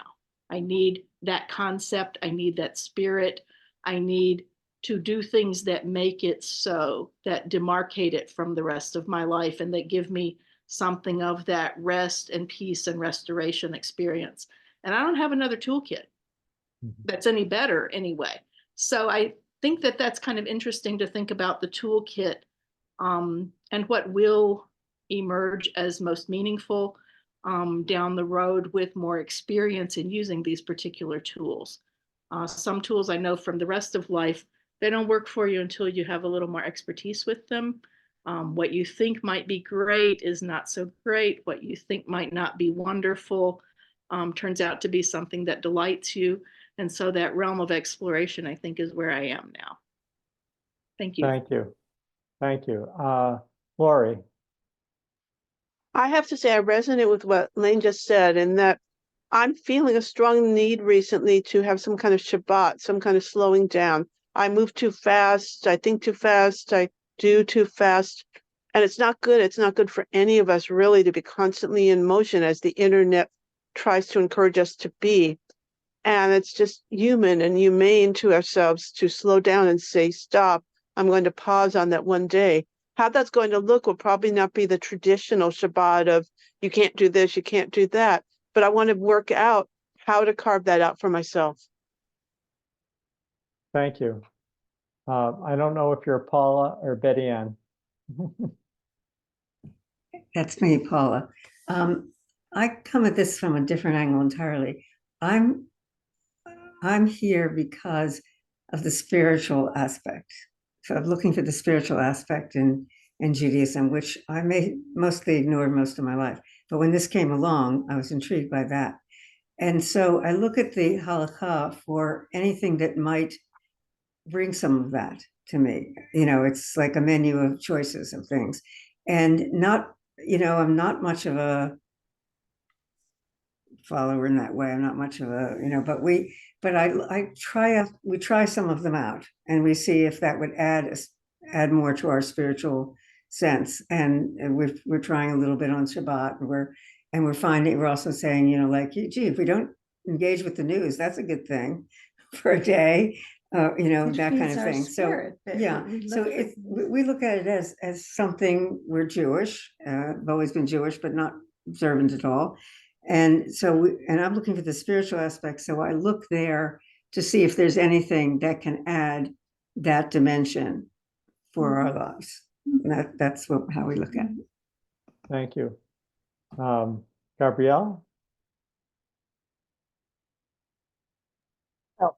I need that concept. I need that spirit. I need to do things that make it so, that demarcate it from the rest of my life and that give me something of that rest and peace and restoration experience. And I don't have another toolkit that's any better anyway. So I think that that's kind of interesting to think about the toolkit and what will emerge as most meaningful down the road with more experience in using these particular tools. Some tools I know from the rest of life, they don't work for you until you have a little more expertise with them. What you think might be great is not so great. What you think might not be wonderful turns out to be something that delights you. And so that realm of exploration, I think, is where I am now. Thank you. Thank you. Thank you. Lori. I have to say I resonate with what Lane just said, in that I'm feeling a strong need recently to have some kind of Shabbat, some kind of slowing down. I move too fast, I think too fast, I do too fast, and it's not good. It's not good for any of us really to be constantly in motion as the internet tries to encourage us to be. And it's just human and humane to ourselves to slow down and say, stop, I'm going to pause on that one day. How that's going to look will probably not be the traditional Shabbat of you can't do this, you can't do that. But I want to work out how to carve that out for myself. Thank you. I don't know if you're Paula or Betty Ann. That's me, Paula. I come at this from a different angle entirely. I'm here because of the spiritual aspect. So I'm looking for the spiritual aspect in Judaism, which I may mostly ignored most of my life. But when this came along, I was intrigued by that. And so I look at the halakha for anything that might bring some of that to me. You know, it's like a menu of choices of things. And not, you know, I'm not much of a follower in that way. I'm not much of a, you know, but we try some of them out and we see if that would add more to our spiritual sense. And we're trying a little bit on Shabbat, and we're finding, we're also saying, you know, like, gee, if we don't engage with the news, that's a good thing for a day, you know, It that kind feeds of our thing. spirit, So but yeah, we so love it. we look at it as something. We're Jewish, I've always been Jewish, but not observant at all. And so, and I'm looking for the spiritual aspect. So I look there to see if there's anything that can add that dimension for our lives. And that's how we look at it. Thank you. Gabrielle? Oh,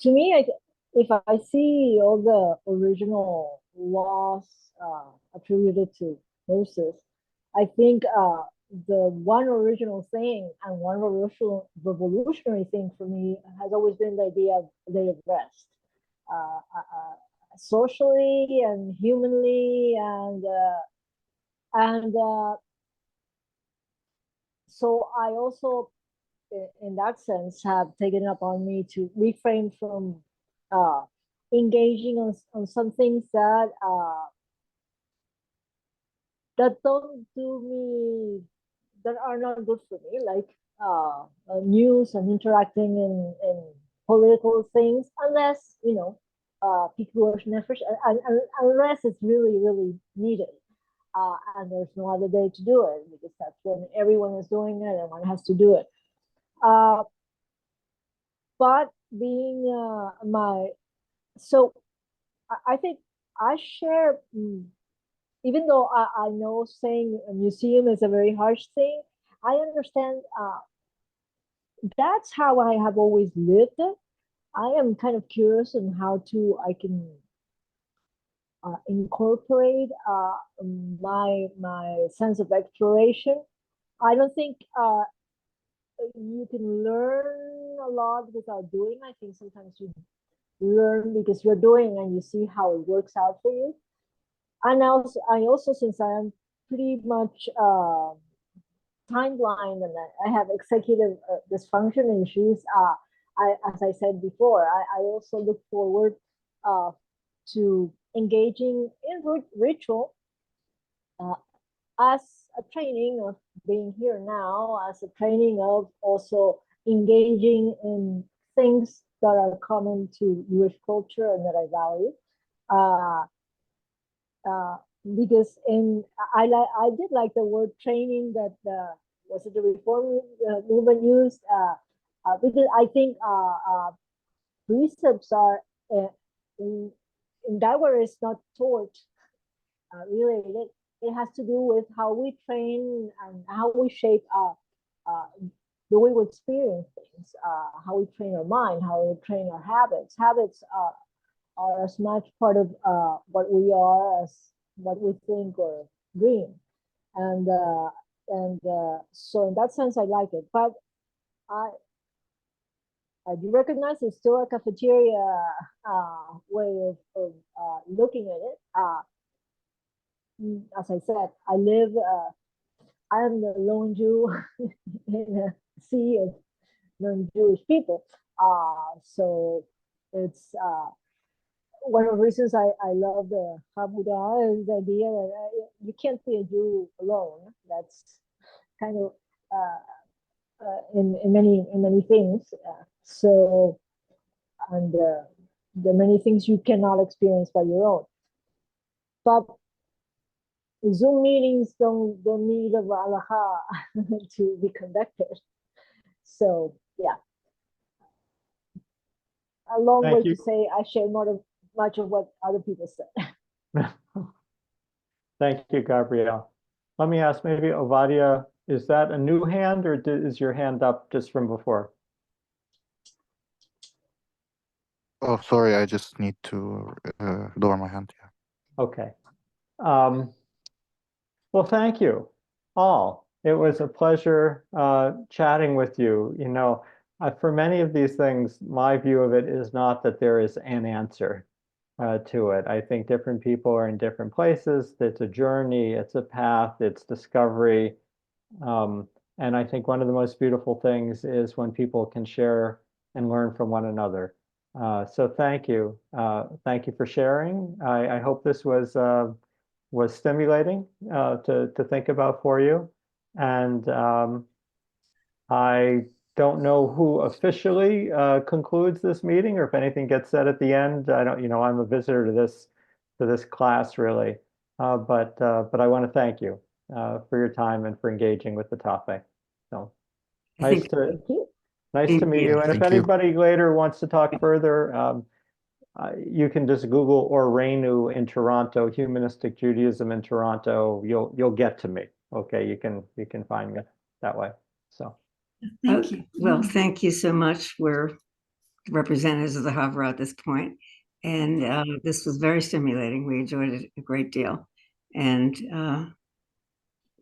to me, if I see all the original laws attributed to Moses, I think the one original thing and one revolutionary thing for me has always been the idea of a day of rest, socially and humanly, and so I also, in that sense, have taken it upon me to refrain from engaging on some things that don't do me, that are not good for me, like news and interacting in political things, unless people are unless it's really needed. And there's no other day to do it because that's when everyone is doing it and one has to do it. But being so I think I share, even though I know saying a museum is a very harsh thing, I understand that's how I have always lived. I am kind of curious on how I can incorporate my sense of exploration. I don't think you can learn a lot without doing. I think sometimes you learn because you're doing and you see how it works out for you. And I also, since I am pretty much time blind and I have executive dysfunction issues, as I said before, I also look forward to engaging in ritual as a training of being here now, as a training of also engaging in things that are common to Jewish culture and that I value. Because I did like the word training that was it the Reform movement used, because I think precepts are in that word is not taught related. It has to do with how we train and how we shape the way we experience things, how we train our mind, how we train our habits. Habits are as much part of what we are as what we think or dream. And so in that sense, I like it. But I do recognize it's still a cafeteria way of looking at it. As I said, I am the lone Jew in a sea of non-Jewish people. So it's one of the reasons I love the Habudah is the idea that you can't be a Jew alone. That's kind of in many things. So, and there are many things you cannot experience by your own. But Zoom meetings don't need a halachah to be conducted. So yeah, a long way to say I share much of what other people said. Thank you, Gabrielle. Let me ask, maybe Ovadia, is that a new hand or is your hand up just from before? Oh, sorry, I just need to lower my hand. Yeah. Okay. Well, thank you all. It was a pleasure chatting with you. You know, for many of these things, my view of it is not that there is an answer to it. I think different people are in different places. It's a journey, it's a path, it's discovery. And I think one of the most beautiful things is when people can share and learn from one another. So thank you. Thank you for sharing. I hope this was stimulating to think about for you. And I don't know who officially concludes this meeting or if anything gets said at the end. I don't, I'm a visitor to this class really. But I want to thank you for your time and for engaging with the topic. So nice to meet you. And if anybody later wants to talk further, you can just Google Orenu in Toronto, Humanistic Judaism in Toronto. You'll get to me. Okay, you can find me that way. So thank you. Well, thank you so much. We're representatives of the Havra at this point, and this was very stimulating. We enjoyed it a great deal, and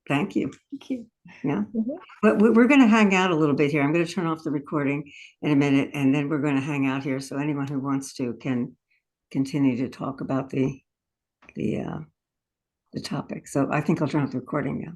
Thank you. Thank you. Yeah. Mhm. But we're going to hang out a little bit here. I'm going to turn off the recording in a minute, and then we're going to hang out here. So anyone who wants to can continue to talk about the topic. So I think I'll turn off the recording now.